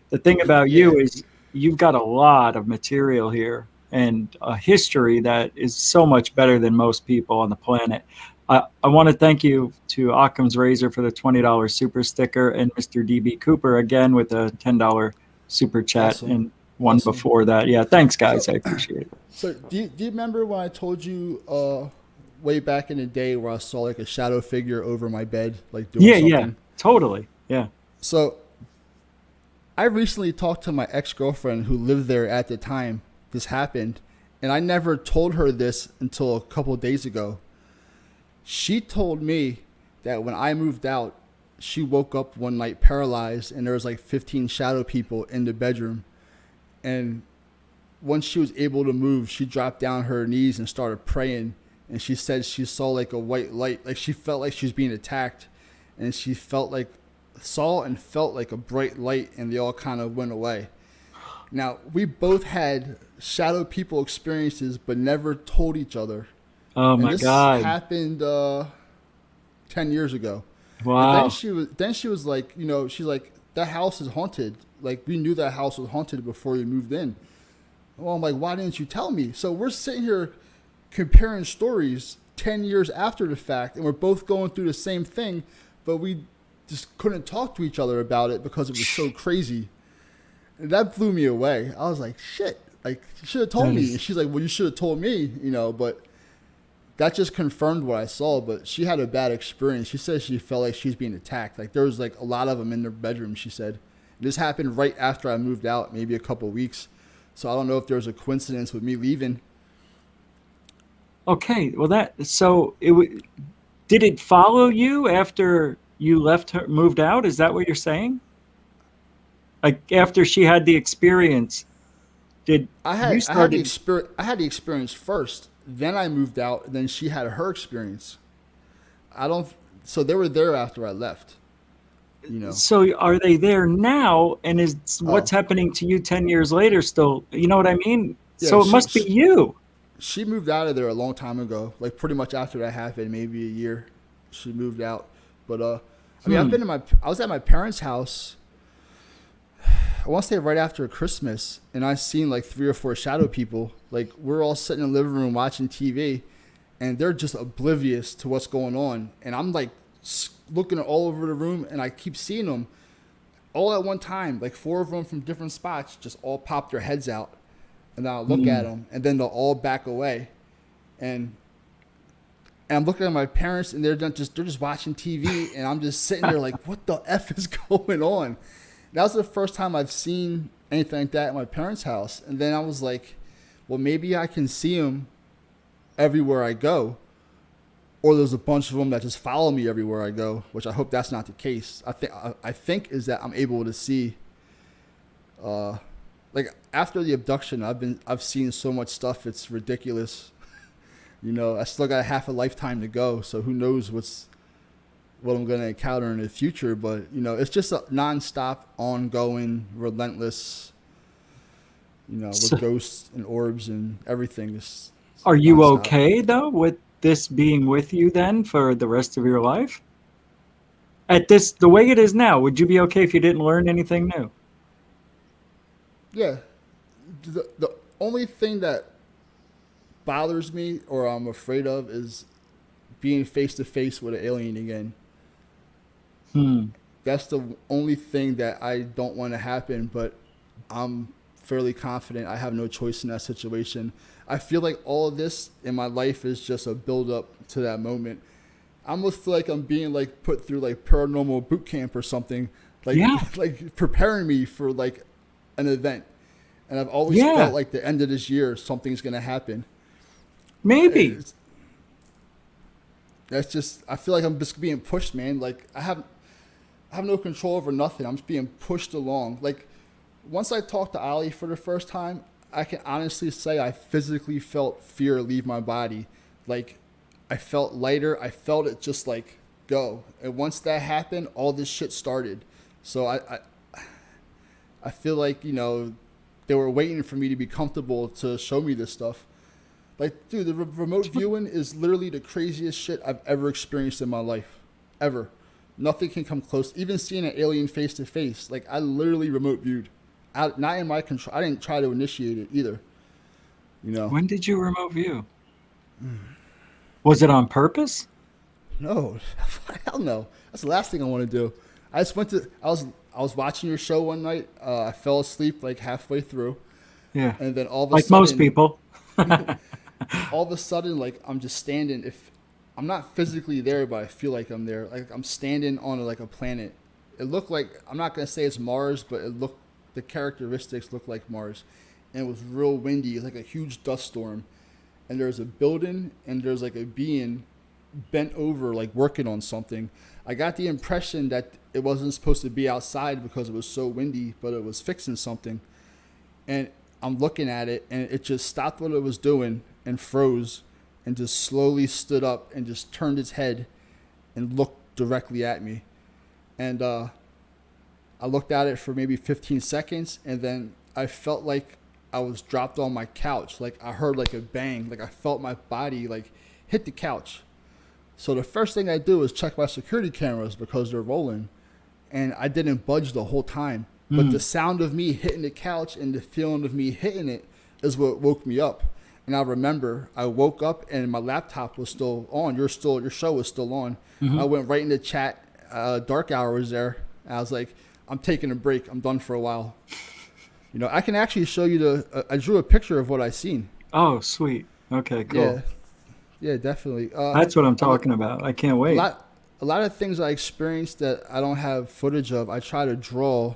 The thing about Yeah. you is you've got a lot of material here and a history that is so much better than most people on the planet. I want to thank you to Occam's Razor for the $20 super sticker and Mr. DB Cooper again with a $10 super chat Awesome. and one Awesome. before that. Yeah, thanks guys. So I appreciate it. so do you remember when I told you way back in the day where I saw like a shadow figure over my bed like doing Yeah, yeah, something? totally. Yeah. So I recently talked to my ex-girlfriend who lived there at the time this happened, and I never told her this until a couple of days ago. She told me that when I moved out, she woke up one night paralyzed, and there was like 15 shadow people in the bedroom. And once she was able to move, she dropped down her knees and started praying. And she said she saw like a white light, like she felt like she was being attacked, and she saw and felt like a bright light, and they all kind of went away. Now we both had shadow people experiences, but never told each other. Oh And my this God. happened 10 years ago. And then Wow. she was like, she's like, that house is haunted. Like we knew that house was haunted before we moved in. Well, I'm like, why didn't you tell me? So we're sitting here comparing stories 10 years after the fact, and we're both going through the same thing, but we just couldn't talk to each other about it because it was so crazy. And that blew me away. I was like, shit, like you should have told That me. is And she's like, well, you should have told me, but that just confirmed what I saw. But she had a bad experience. She said she felt like she's being attacked. Like there was like a lot of them in their bedroom, she said. This happened right after I moved out, maybe a couple of weeks. So I don't know if there was a coincidence with me leaving. okay. Well, did it follow you after you left her, moved out? Is that what you're saying? Like after she had the experience, did you started? I had the experience first. Then I moved out. Then she had her experience. I don't. So they were there after I left. You know. So are they there now? And is what's Oh happening to you 10 years later still? You know what I mean? yeah. So it must be you. She moved out of there a long time ago. Like pretty much after that happened, maybe a year. She moved out. But I mean, I was at my parents' house. I want to say right after Christmas, and I seen like 3 or 4 shadow people. Like we're all sitting in the living room watching TV, and they're just oblivious to what's going on. And I'm like looking all over the room, and I keep seeing them all at one time. Like 4 of them from different spots just all pop their heads out, and I'll look at them, and then they'll all back away, and I'm looking at my parents, and they're just watching TV, and I'm just sitting there like, what the F is going on? That was the first time I've seen anything like that at my parents' house. And then I was like, well, maybe I can see them everywhere I go. Or there's a bunch of them that just follow me everywhere I go, which I hope that's not the case. I think is that I'm able to see, like after the abduction, I've seen so much stuff. It's ridiculous. You know, I still got half a lifetime to go. So who knows what I'm going to encounter in the future, but you know, it's just a nonstop, ongoing, relentless, you know, with ghosts and orbs and everything. It's Are you nonstop. okay though with this being with you then for the rest of your life? At this, the way it is now, would you be okay if you didn't learn anything new? Yeah. The only thing that bothers me or I'm afraid of is being face to face with an alien again. That's the only thing that I don't want to happen, but I'm fairly confident I have no choice in that situation. I feel like all of this in my life is just a build up to that moment. I almost feel like I'm being like put through like paranormal boot camp or something, like like preparing me for like an event. And I've always felt like the end of this year something's gonna happen. Maybe. That's just, I feel like I'm just being pushed, man. Like I have no control over nothing. I'm just being pushed along. Like once I talked to Ali for the first time, I can honestly say I physically felt fear leave my body. Like I felt lighter. I felt it just like go. And once that happened, all this shit started. So I feel like, you know, they were waiting for me to be comfortable to show me this stuff. Like, dude, the remote viewing is literally the craziest shit I've ever experienced in my life. Ever. Nothing can come close. Even seeing an alien face to face. Like, I literally remote viewed. Not in my control. I didn't try to initiate it either. You know? When did you remote view? Was it on purpose? No. Hell no. That's the last thing I want to do. I was watching your show one night. I fell asleep like halfway through. Yeah. And then all of a like sudden, most people. all of a sudden, like I'm just standing. If I'm not physically there, but I feel like I'm there. Like I'm standing on like a planet. It looked like, I'm not gonna say it's Mars, but the characteristics look like Mars, and it was real windy. It's like a huge dust storm, and there's a building, and there's like a being bent over, like working on something. I got the impression that it wasn't supposed to be outside because it was so windy, but it was fixing something, and I'm looking at it, and it just stopped what it was doing and froze and just slowly stood up and just turned its head and looked directly at me. And I looked at it for maybe 15 seconds, and then I felt like I was dropped on my couch. Like I heard like a bang, like I felt my body like hit the couch. So the first thing I do is check my security cameras because they're rolling, and I didn't budge the whole time. But the sound of me hitting the couch and the feeling of me hitting it is what woke me up. And I remember I woke up and my laptop was still on. Your show was still on. I went right in the chat. Dark Hour was there. I was like, I'm taking a break. I'm done for a while. You know, I can actually show you I drew a picture of what I seen. Oh, sweet. Okay, cool. Yeah, definitely. That's what I'm talking about. I can't wait. A lot of things I experienced that I don't have footage of, I try to draw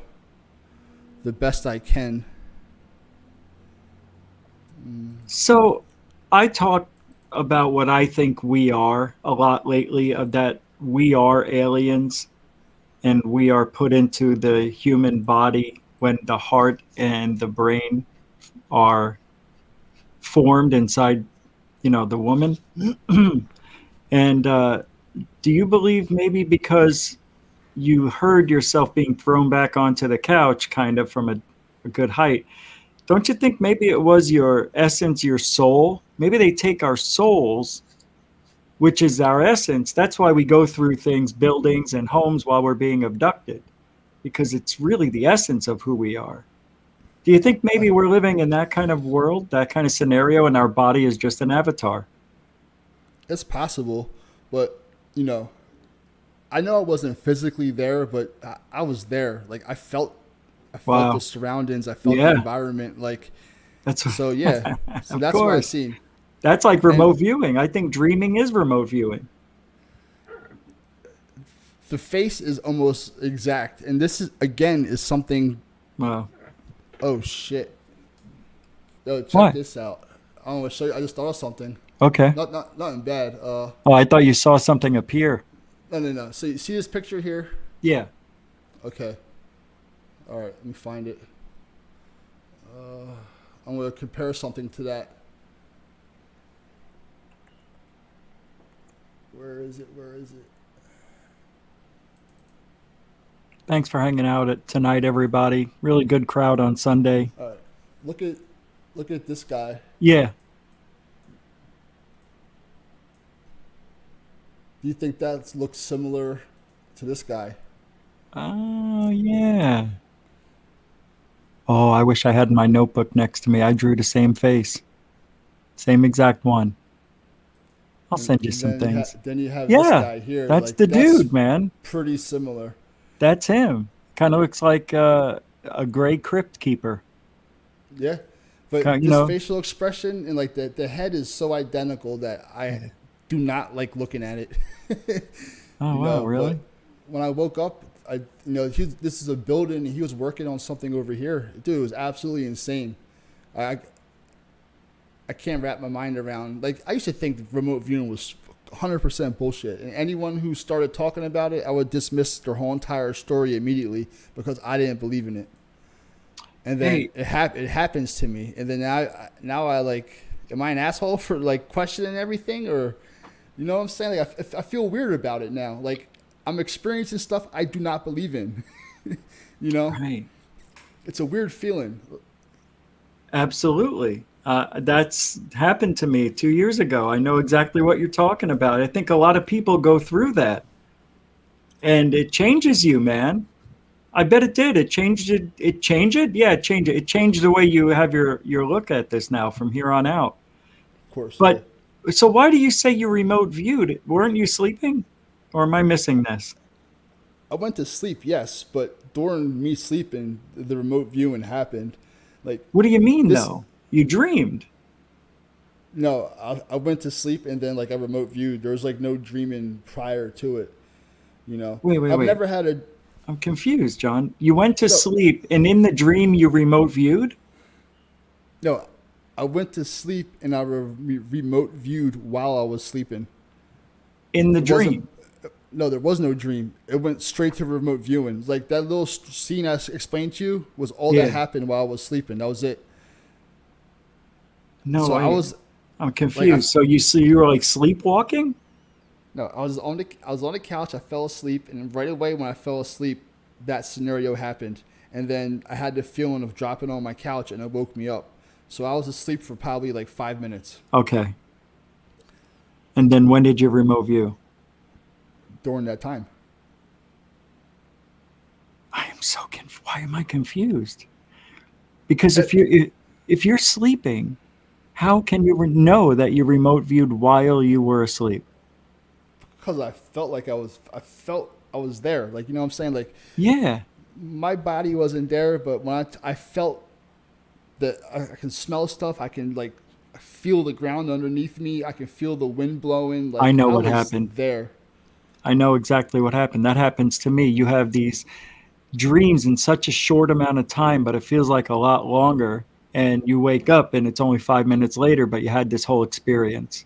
the best I can. So I talk about what I think we are a lot lately, of that we are aliens and we are put into the human body when the heart and the brain are formed inside, you know, the woman. And do you believe maybe because you heard yourself being thrown back onto the couch kind of from a good height, don't you think maybe it was your essence, your soul? Maybe they take our souls which is our essence. That's why we go through things, buildings and homes while we're being abducted, because it's really the essence of who we are. Do you think I, maybe we're living in that kind of world, that kind of scenario, and our body is just an avatar? it's possible, but you know, I know I wasn't physically there, but I was there. Like I felt the Wow. surroundings. I felt the Yeah, environment. Like that's so, yeah. So of that's what I course. seen. That's like And remote viewing. I think dreaming is remote viewing. the face is almost exact. And this is again is something. Wow. Oh shit! Yo, check What? this out. I don't want to show you. I just thought of something. Okay. Nothing bad. Oh, I thought you saw something appear. No. So you see this picture here? Yeah. Okay. All right. Let me find it. I'm gonna compare something to that. Where is it? Where is it? Thanks for hanging out at tonight, everybody. Really good crowd on Sunday. All right. Look at look at this guy. Yeah. Do you think that looks similar to this guy? Oh, yeah. Oh, I wish I had my notebook next to me. I drew the same face, same exact one. I'll And, send you and some things. then you have this Yeah, guy here. that's Like the that's dude, man. pretty similar. That's him. Kind of looks like a gray crypt keeper. Yeah. But Kind, this facial expression and like the head is so identical that I do not like looking at it. Oh, you wow, know, but really? when I woke up, this is a building and he was working on something over here. Dude, it was absolutely insane. I I can't wrap my mind around. Like I used to think remote viewing was 100% bullshit, and anyone who started talking about it, I would dismiss their whole entire story immediately because I didn't believe in it. And then Hey, it happens to me, and then now I like, am I an asshole for like questioning everything, or you know what I'm saying? Like I feel weird about it now. Like I'm experiencing stuff I do not believe in. You know, right. it's a weird feeling. Absolutely. That's happened to me 2 years ago. I know exactly what you're talking about. I think a lot of people go through that, and it changes you, man. I bet it did. It changed it. It changed it. Yeah, it changed it. It changed the way you have your look at this now from here on out. Of course, yeah. But so why do you say you remote viewed? Weren't you sleeping, or am I missing this? I went to sleep, yes, but during me sleeping, the remote viewing happened. Like What do you mean, this, though? You dreamed. no, I went to sleep and then like I remote viewed. There was like no dreaming prior to it. You know, Wait, wait, I've wait. never had a I'm confused, John. You went to no, sleep, and in the dream, you remote viewed no. I went to sleep and I remote viewed while I was sleeping. in the It wasn't. dream. No, there was no dream. It went straight to remote viewing. Like that little scene I explained to you was all that Yeah. happened while I was sleeping. That was it. No, So I was I'm like confused. So you were like sleepwalking? No, I was on the couch. I fell asleep, and right away when I fell asleep, that scenario happened, and then I had the feeling of dropping on my couch, and it woke me up. So I was asleep for probably like 5 minutes Okay. And then when did you remote view? during that time. I am so why am I confused? Because Uh, if you're sleeping, how can you know that you remote viewed while you were asleep? Because I felt I was there. Like you know what I'm saying. Like Yeah. my body wasn't there, but when I felt that I can smell stuff. I can like feel the ground underneath me. I can feel the wind blowing. I Like know I what was happened. there. I know exactly what happened. That happens to me. You have these dreams in such a short amount of time, but it feels like a lot longer. And you wake up and it's only 5 minutes later, but you had this whole experience.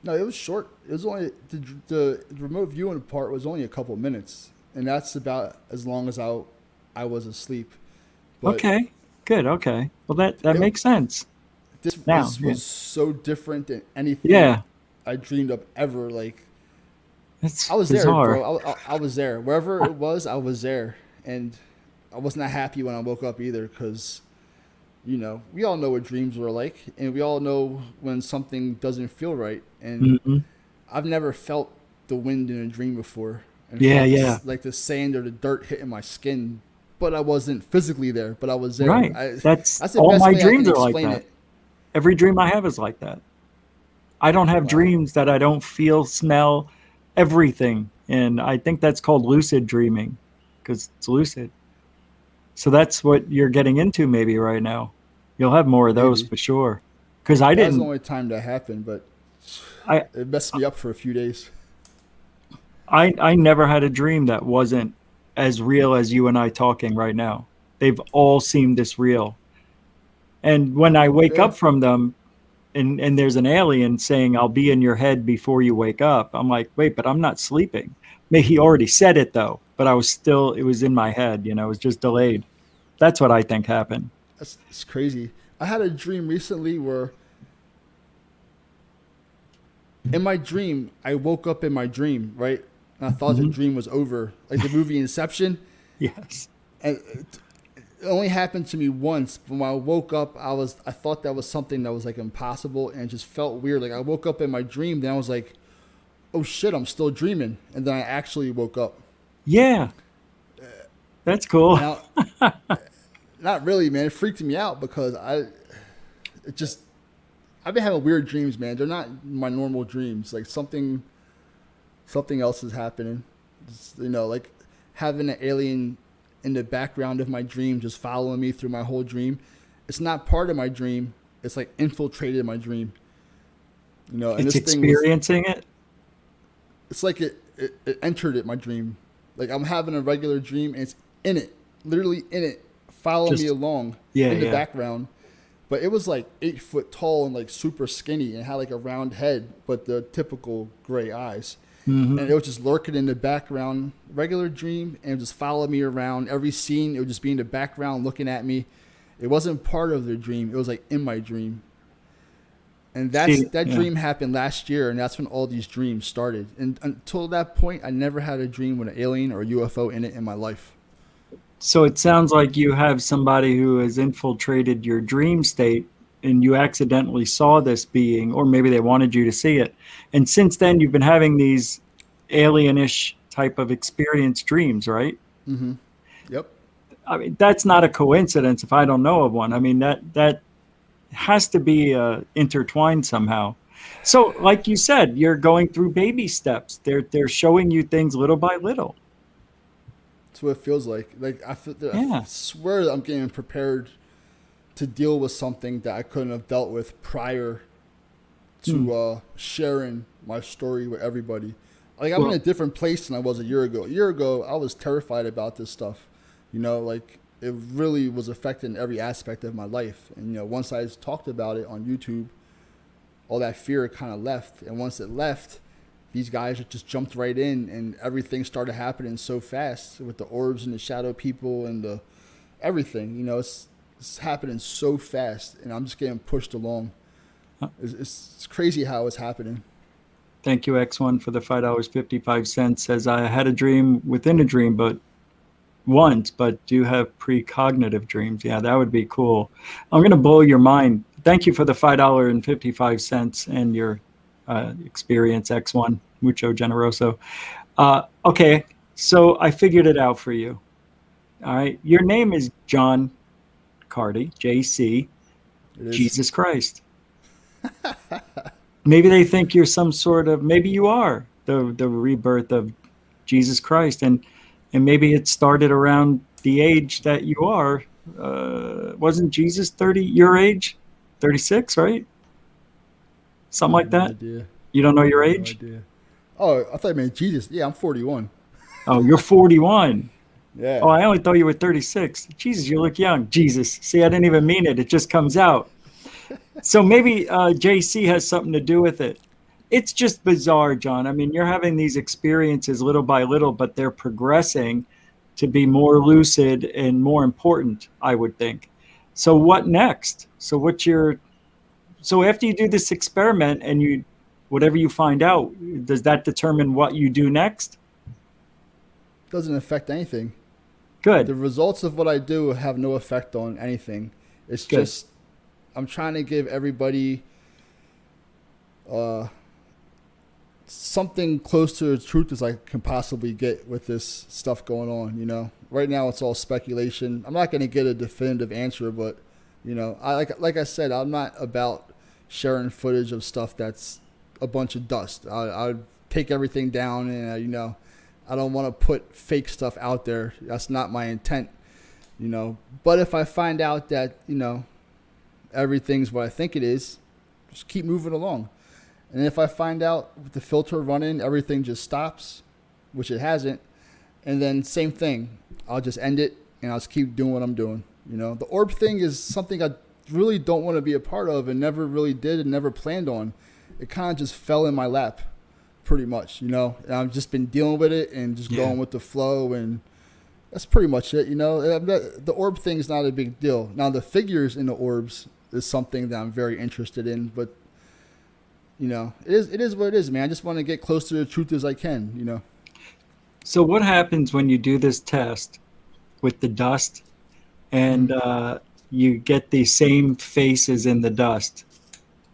No, it was short. It was only the remote viewing part was only a couple minutes, and that's about as long as I was asleep. But Okay, good. Okay. Well, that it, makes sense now. this Yeah. was so different than anything Yeah. I dreamed of ever. Like It's I was there, bizarre. bro. I was there. Wherever it was, I was there, and I was not happy when I woke up either, because you know we all know what dreams were like, and we all know when something doesn't feel right, and Hmm. I've never felt the wind in a dream before, and Yeah, felt yeah. this, like the sand or the dirt hitting my skin, but I wasn't physically there, but I was there. Right. That's That's the all best my way I can dreams are like explain that. it. Every dream I have is like that. I don't have Wow. dreams that I don't feel, smell, everything. And I think that's called lucid dreaming because it's lucid. So that's what you're getting into maybe right now. You'll have more of those Maybe for sure. Because I that was the didn't, only time that happened, but I, it messed me up for a few days. I never had a dream that wasn't as real as you and I talking right now. They've all seemed this real. And when I wake Yeah, up from them, and there's an alien saying I'll be in your head before you wake up. I'm like, wait, but I'm not sleeping. Maybe he already said it though, but I was still it was in my head, it was just delayed. That's what I think happened. it's crazy. I had a dream recently where in my dream I woke up in my dream, right? And I thought the Hmm. dream was over, like the movie Inception. Yes. And it only happened to me once. But when I woke up, I thought that was something that was like impossible, and it just felt weird. Like I woke up in my dream, then I was like, "Oh shit, I'm still dreaming," and then I actually woke up. Yeah, that's cool. Now, not really, man. It freaked me out because it just, I've been having weird dreams, man. They're not my normal dreams. Like something else is happening. Just, like having an alien in the background of my dream just following me through my whole dream. It's not part of my dream. It's like infiltrated my dream. And It's this thing was, experiencing it. it's like it entered it, my dream. Like I'm having a regular dream and it's in it, literally in it, following me Just along yeah, in the yeah. background. But it was like 8 foot tall and like super skinny and had like a round head, but the typical gray eyes. And Hmm. it was just lurking in the background, regular dream, and it would just follow me around. Every scene, it would just be in the background looking at me. It wasn't part of the dream. It was like in my dream. And See, that yeah. dream happened last year, and that's when all these dreams started. And until that point, I never had a dream with an alien or a UFO in it in my life. So it sounds like you have somebody who has infiltrated your dream state and you accidentally saw this being, or maybe they wanted you to see it. And since then, you've been having these alienish type of experience dreams, right? Mm-hmm. Yep. I mean, that's not a coincidence if I don't know of one. I mean, that has to be intertwined somehow. So, like you said, you're going through baby steps. They're showing you things little by little. That's what it feels like. Like I Yeah. swear that I'm getting prepared to deal with something that I couldn't have dealt with prior Hmm. to sharing my story with everybody. Like I'm in a Well, different place than I was a year ago. A year ago, I was terrified about this stuff. Like it really was affecting every aspect of my life. And once I talked about it on YouTube, all that fear kind of left. And once it left, these guys just jumped right in, and everything started happening so fast with the orbs and the shadow people and the everything. It's happening so fast, and I'm just getting pushed along. It's crazy how it's happening. thank you, X1, for the $5.55. Says I had a dream within a dream, but once, but do you have precognitive dreams? Yeah, that would be cool. I'm going to blow your mind. Thank you for the $5.55 and your experience, X1. Mucho generoso. Okay, so I figured it out for you. All right. Your name is John Carty, JC, It is. Jesus Christ. Maybe they think you're some sort of, maybe you are the rebirth of Jesus Christ. And maybe it started around the age that you are. Wasn't Jesus 30 your age? 36, right? I Something have like no that. idea. You don't know I your have no age? idea. Oh, I thought you meant Jesus. Yeah, I'm 41. Oh, you're 41. Oh, Yeah. I only thought you were 36. Jesus, you look young. Jesus. See, I didn't even mean it. It just comes out. So maybe JC has something to do with it. It's just bizarre, John. I mean, you're having these experiences little by little, but they're progressing to be more lucid and more important, I would think. So what next? So after you do this experiment and whatever you find out, does that determine what you do next? Doesn't affect anything. The Good, results of what I do have no effect on anything. It's good. just I'm trying to give everybody uh, something close to the truth as I can possibly get with this stuff going on. Right now it's all speculation. I'm not going to get a definitive answer, but I like I said, I'm not about sharing footage of stuff that's a bunch of dust. I take everyththing down, and I don't want to put fake stuff out there. That's not my intent. But if I find out that everything's what I think it is, just keep moving along. And if I find out with the filter running, everything just stops, which it hasn't, and then same thing, I'll just end it and I'll just keep doing what I'm doing. The orb thing is something I really don't want to be a part of and never really did and never planned on. It kind of just fell in my lap pretty much, and I've just been dealing with it and just going with the flow, and that's pretty much it. The orb thing is not a big deal. Now the figures in the orbs is something that I'm very interested in, but it is what it is, man. I just want to get close to the truth as I can. So what happens when you do this test with the dust and you get the same faces in the dust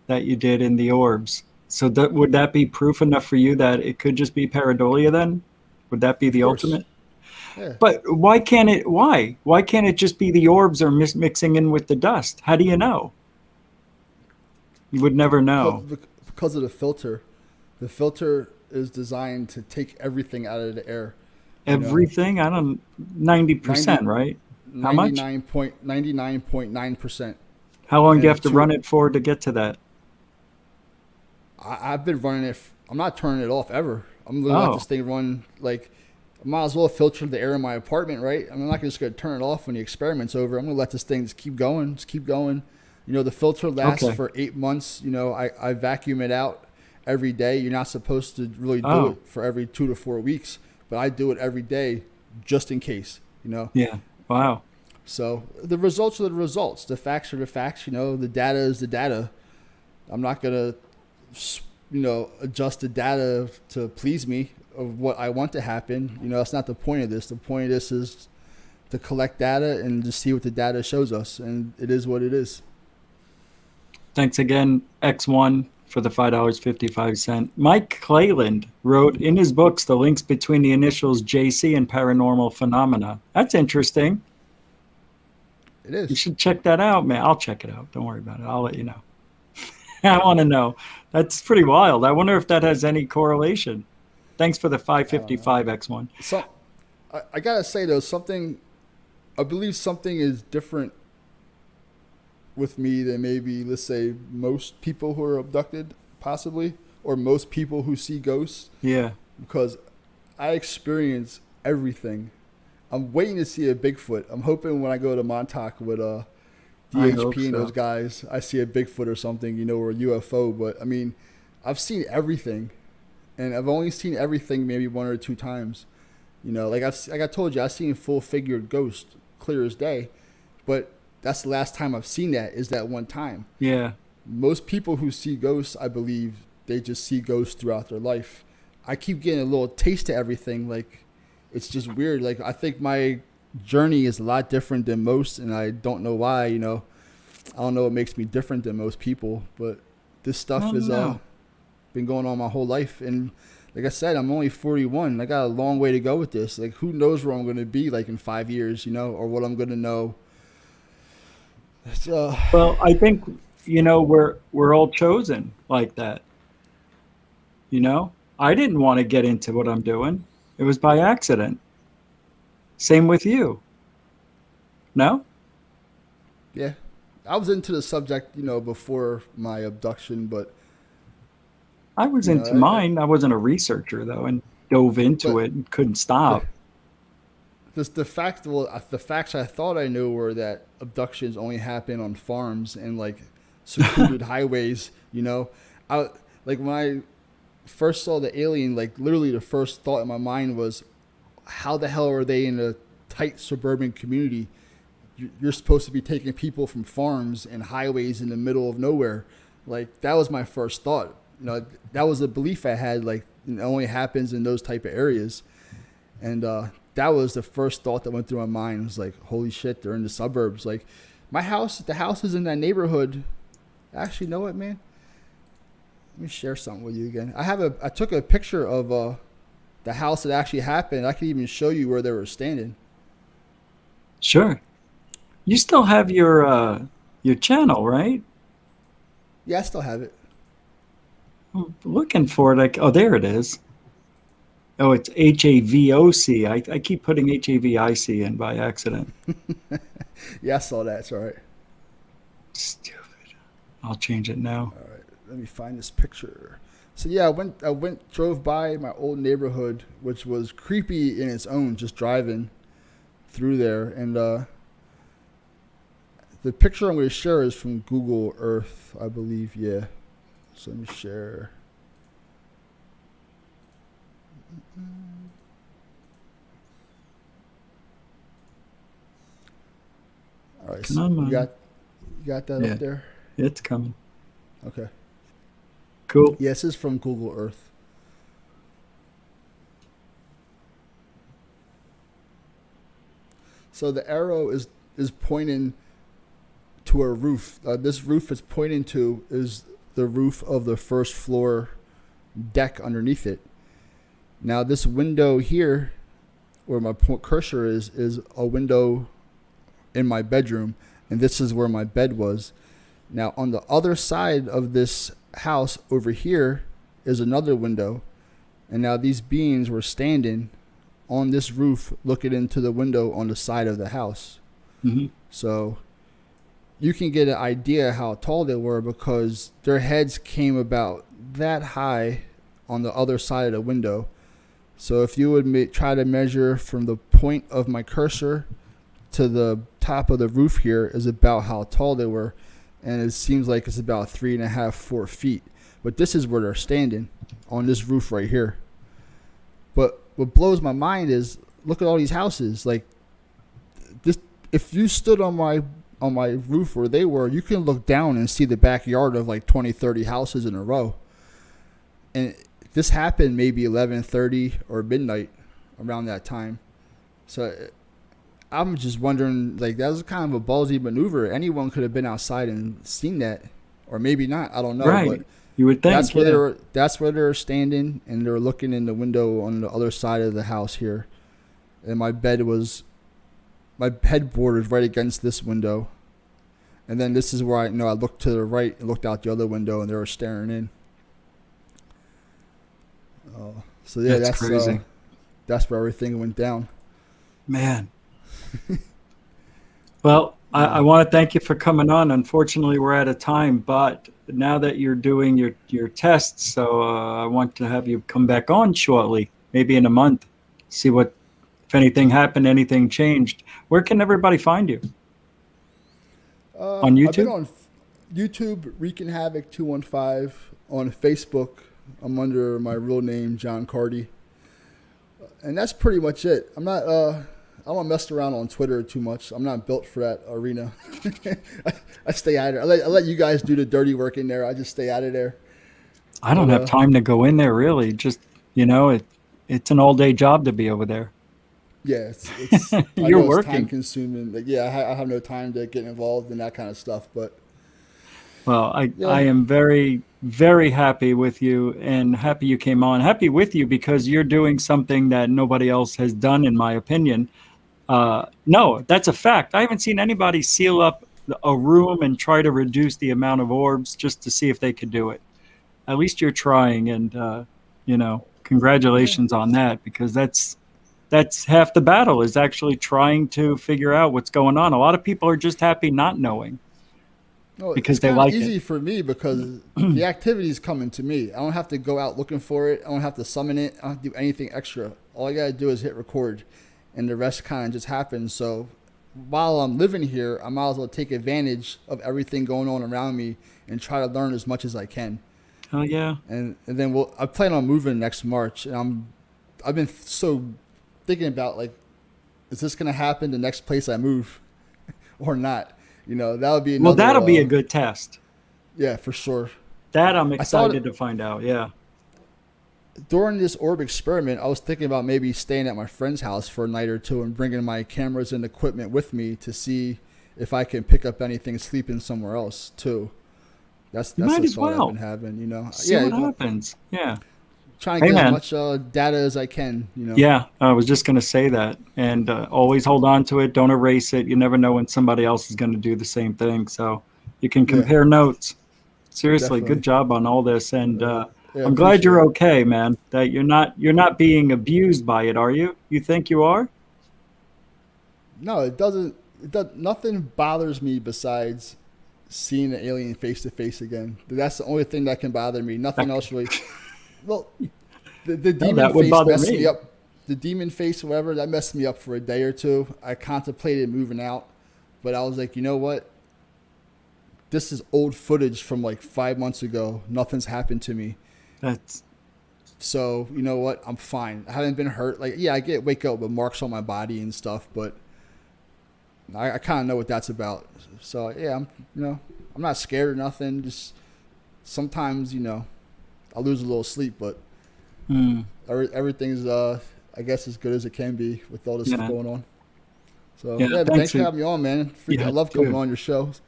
that you did in the orbs? So would that be proof enough for you that it could just be pareidolia then? Would that be the ultimate? Yeah. But why can't it? Why can't it just be the orbs are mixing in with the dust? How do you know? You would never know. Because of the filter. The filter is designed to take everything out of the air. Everything? I don't. 90%, right? How much? 99.9%. How long do you have to run it for to get to that? I've been running it. I'm not turning it off ever. I'm going to let this thing run. Like, I might as well filter the air in my apartment, right? I'm not just going to turn it off when the experiment's over. I'm going to let this thing just keep going. The filter lasts for 8 months. I vacuum it out every day. You're not supposed to really do it for every 2 to 4 weeks, but I do it every day just in case, Yeah. Wow. So the results are the results. The facts are the facts. The data is the data. I'm not going to, adjust the data to please me of what I want to happen. That's not the point of this. The point of this is to collect data and to see what the data shows us, and it is what it is. Thanks again, X1, for the $5.55. Mike Clayland wrote in his books the links between the initials JC and paranormal phenomena. That's interesting. It is. You should check that out, man. I'll check it out. Don't worry about it. I'll let you know. I want to know. That's pretty wild. I wonder if that has any correlation. Thanks for the 555, X1. So, I got to say, though, I believe something is different with me than maybe, let's say, most people who are abducted, possibly, or most people who see ghosts. Yeah. Because I experience everything. I'm waiting to see a Bigfoot. I'm hoping when I go to Montauk with DHP and those guys, I see a Bigfoot or something, or a UFO. But, I mean, I've seen everything. And I've only seen everything maybe 1 or 2 times. Like I told you, I've seen a full-figured ghost, clear as day. But that's the last time I've seen that, is that one time. Yeah. Most people who see ghosts, I believe, they just see ghosts throughout their life. I keep getting a little taste of everything. Like, it's just weird. Like, I think my journey is a lot different than most, and I don't know why, I don't know what makes me different than most people, but this stuff has been going on my whole life. And like I said, I'm only 41. I got a long way to go with this. Like, who knows where I'm going to be, like, in 5 years, or what I'm going to know. Well, I think, we're all chosen like that. I didn't want to get into what I'm doing. It was by accident. Same with you. No? Yeah. I was into the subject, before my abduction, but I was into mine. I wasn't a researcher, though, and dove into it and couldn't stop. The facts I thought I knew were that abductions only happen on farms and, like, secluded highways. When I first saw the alien, like, literally the first thought in my mind was, how the hell are they in a tight suburban community? You're supposed to be taking people from farms and highways in the middle of nowhere. Like, that was my first thought. That was a belief I had, like, it only happens in those type of areas. And that was the first thought that went through my mind. It was like, holy shit, they're in the suburbs. Like, the houses in that neighborhood, actually, you know what, man? Let me share something with you again. I took a picture of the house that actually happened. I could even show you where they were standing. Sure. You still have your channel, right? Yeah, I still have it. I'm looking for it. Like, oh, there it is. Oh, it's HAVOC. I keep putting HAVIC in by accident. Yeah, I saw that. It's all right. Stupid. I'll change it now. All right, let me find this picture. So yeah, drove by my old neighborhood, which was creepy in its own, just driving through there. And the picture I'm going to share is from Google Earth, I believe. Yeah. So let me share. All right, so you got that up there? It's coming. Okay. Cool. Yeah, this is from Google Earth. So the arrow is pointing to a roof. This roof it's pointing to is the roof of the first floor deck underneath it. Now this window here, where my cursor is a window in my bedroom, and this is where my bed was. Now on the other side of this house over here is another window, and now these beings were standing on this roof looking into the window on the side of the house. Mm-hmm. So you can get an idea how tall they were because their heads came about that high on the other side of the window. So if you would try to measure from the point of my cursor to the top of the roof here is about how tall they were. And it seems like it's about 3.5, 4 feet. But this is where they're standing on this roof right here. But what blows my mind is look at all these houses. Like this, if you stood on my roof where they were, you can look down and see the backyard of like 20, 30 houses in a row. And this happened maybe 11:30 or midnight around that time. So I'm just wondering, like, that was kind of a ballsy maneuver. Anyone could have been outside and seen that, or maybe not. I don't know. Right. But you would think. That's where they're standing, and they're looking in the window on the other side of the house here. And my headboard is right against this window. And then this is where I looked to the right and looked out the other window, and they were staring in. So yeah, that's crazy. That's where everything went down. Man. Well, I want to thank you for coming on. Unfortunately, we're out of time, but now that you're doing your tests, so I want to have you come back on shortly, maybe in a month, see if anything happened, anything changed. Where can everybody find you? On YouTube? I've been on YouTube, Wreaking Havoc 215. On Facebook, I'm under my real name, John Carty. And that's pretty much it. I don't mess around on Twitter too much. I'm not built for that arena. I stay out of it. I let you guys do the dirty work in there. I just stay out of there. I don't have time to go in there, really. Just, it's an all-day job to be over there. Yeah, it's You're working. Time consuming. Like, yeah, I have no time to get involved in that kind of stuff. But well, I am very, very happy with you and happy you came on. Happy with you because you're doing something that nobody else has done, in my opinion. No, that's a fact. I haven't seen anybody seal up a room and try to reduce the amount of orbs just to see if they could do it. At least you're trying, and congratulations on that, because that's half the battle, is actually trying to figure out what's going on. A lot of people are just happy not knowing. Because they like it. It's easy for me because the activity is coming to me. I don't have to go out looking for it. I don't have to summon it. I don't have to do anything extra. All I got to do is hit record, and the rest kind of just happens. So while I'm living here, I might as well take advantage of everything going on around me and try to learn as much as I can. Oh, yeah. And then I plan on moving next March, and I've been so thinking about, like, is this going to happen the next place I move or not? That would be another, well, that'll be a good test. Yeah, for sure. That I'm excited to find out. Yeah. During this orb experiment, I was thinking about maybe staying at my friend's house for a night or two and bringing my cameras and equipment with me to see if I can pick up anything sleeping somewhere else too. That's You that's might the as thought I've well been having. see what happens. Yeah. Trying to Hey, get as man. much data as I can. Yeah, I was just going to say that. And always hold on to it. Don't erase it. You never know when somebody else is going to do the same thing. So you can Yeah, compare notes. Seriously, good definitely. job on all this. And Yeah, I'm glad appreciate you're it. okay, man. That you're not being abused by it, are you? You think you are? No, it doesn't. It does nothing bothers me besides seeing an alien face to face again. That's the only thing that can bother me. Nothing else really. Well, the No, demon that would face bother messed me me. up. The demon face, whatever, that messed me up for a day or two. I contemplated moving out, but I was like, you know what? This is old footage from like 5 months ago. Nothing's happened to me. That's So, you know what? I'm fine. I haven't been hurt. Like, yeah, I get wake up with marks on my body and stuff, but I kind of know what that's about. So, yeah, I'm not scared or nothing. Just sometimes, I lose a little sleep, but mm, everything's, I guess, as good as it can be with all this stuff yeah, going on. So, yeah. yeah, but Thanks. thanks for having me on, man. I Yeah, love coming dude. on your show. This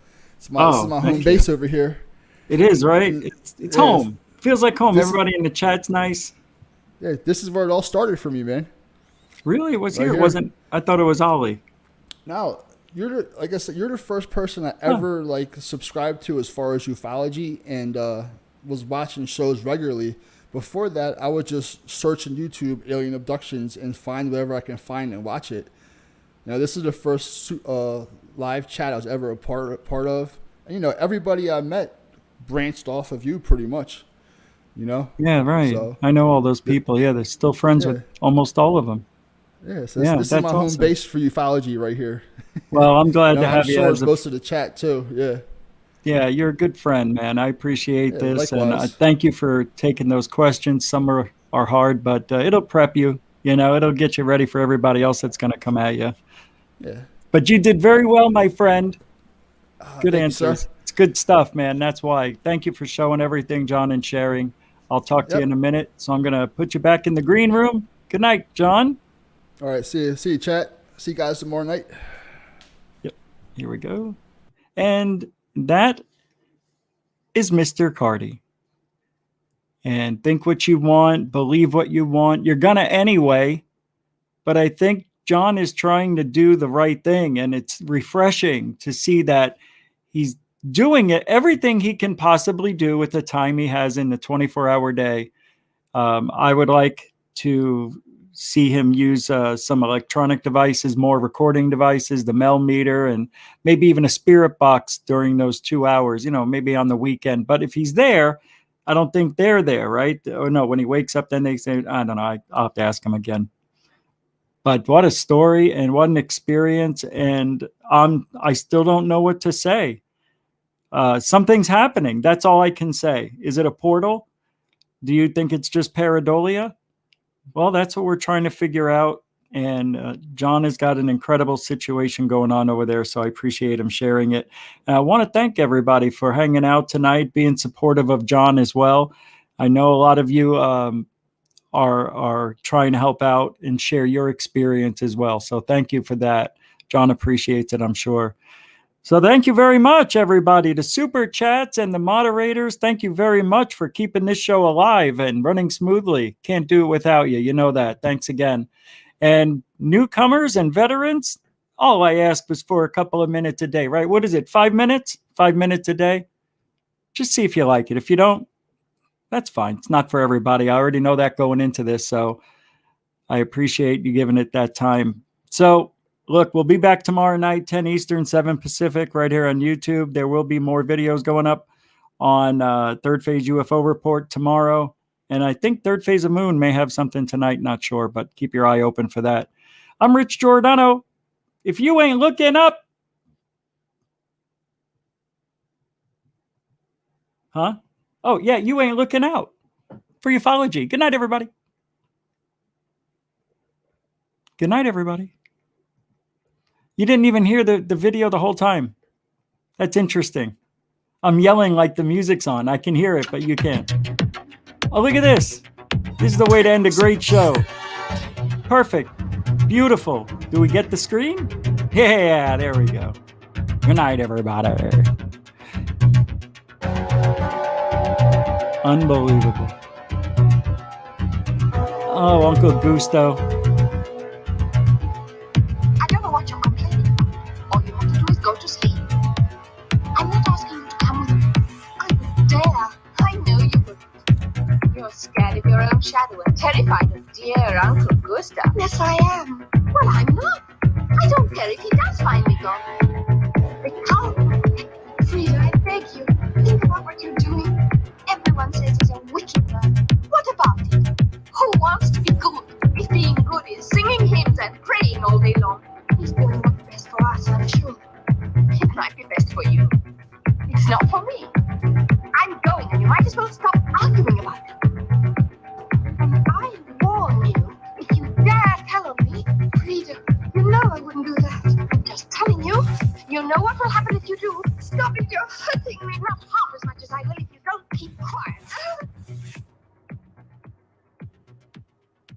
is Oh, my home thank you. base over here. It is, right? This It's yeah, home. Feels like home. this Everybody in the chat's nice. yeah, this is where it all started for me, man. Really, it was Right here. It here. wasn't. I thought it was Ollie. Now, like I said, you're the first person I Oh, ever like subscribed to as far as ufology and was watching shows regularly. Before that, I would just search on YouTube alien abductions and find whatever I can find and watch it. Now, this is the first live chat I was ever a part of. And, everybody I met branched off of you pretty much. You know, yeah, right. so I know all those th- people. Yeah, they're still friends yeah, with almost all of them. yeah. So Yeah, this is that's my home awesome. base for ufology right here. Well, I'm glad to I'm have you sure as it's a. most of the chat too. Yeah, Yeah, you're a good friend, man. I appreciate yeah. this, and I Likewise. thank you for taking those questions. Some are hard, but it'll prep you. It'll get you ready for everybody else that's going to come at you. Yeah. But you did very well, my friend. Good Thank you, sir. answers. It's good stuff, man. That's why. Thank you for showing everything, John, and sharing. I'll talk to you in a Yep. minute. So I'm going to put you back in the green room. Good night, John. All right. See you, chat. See you guys tomorrow night. Yep. Here we go. And that is Mr. Carty. And think what you want, believe what you want. You're going to anyway. But I think John is trying to do the right thing. And it's refreshing to see that he's doing it, everything he can possibly do with the time he has in the 24-hour day. I would like to see him use some electronic devices, more recording devices, the Mel meter, and maybe even a spirit box during those 2 hours, maybe on the weekend. But if he's there, I don't think they're there, right? Or no, when he wakes up, then they say, I don't know, I'll have to ask him again. But what a story and what an experience. And I still don't know what to say. Something's happening. That's all I can say. Is it a portal? Do you think it's just pareidolia? Well, that's what we're trying to figure out. And John has got an incredible situation going on over there, so I appreciate him sharing it. And I want to thank everybody for hanging out tonight, being supportive of John as well. I know a lot of you are trying to help out and share your experience as well. So thank you for that. John appreciates it, I'm sure. So thank you very much, everybody. The super chats and the moderators, thank you very much for keeping this show alive and running smoothly. Can't do it without you. You know that. Thanks again. And newcomers and veterans, all I ask was for a couple of minutes a day, right? What is it, 5 minutes? 5 minutes a day? Just see if you like it. If you don't, that's fine. It's not for everybody. I already know that going into this, so I appreciate you giving it that time. So look, we'll be back tomorrow night, 10 Eastern, 7 Pacific, right here on YouTube. There will be more videos going up on Third Phase UFO Report tomorrow. And I think Third Phase of Moon may have something tonight, not sure, but keep your eye open for that. I'm Rich Giordano. If you ain't looking up, huh? Oh, yeah, you ain't looking out for ufology. Good night, everybody. Good night, everybody. You didn't even hear the video the whole time. That's interesting. I'm yelling like the music's on. I can hear it, but you can't. Oh, look at this. This is the way to end a great show. Perfect. Beautiful. Do we get the screen? Yeah, there we go. Good night, everybody. Unbelievable. Oh, Uncle Gusto. I don't know what you're complaining about. All you have to do is go to sleep. I'm not asking you to come with me. I would dare. I know you wouldn't. You're scared of your own shadow and terrified of dear Uncle Gustav. Yes, I am. Well, I'm not. I don't care if he does find me gone. But how? Frida, I beg you. Think about what you're doing. Everyone says he's a wicked man. What about it? Who wants to be good if being good is singing hymns and praying all day long? He's doing what's best for us, I'm sure. It might be best for you. It's not for me. I'm going, and you might as well stop arguing about it. And I warn you, if you dare tell on me, Frida, you know I wouldn't do that. I'm just telling you. You know what will happen if you do. Stop it, you're hurting me, not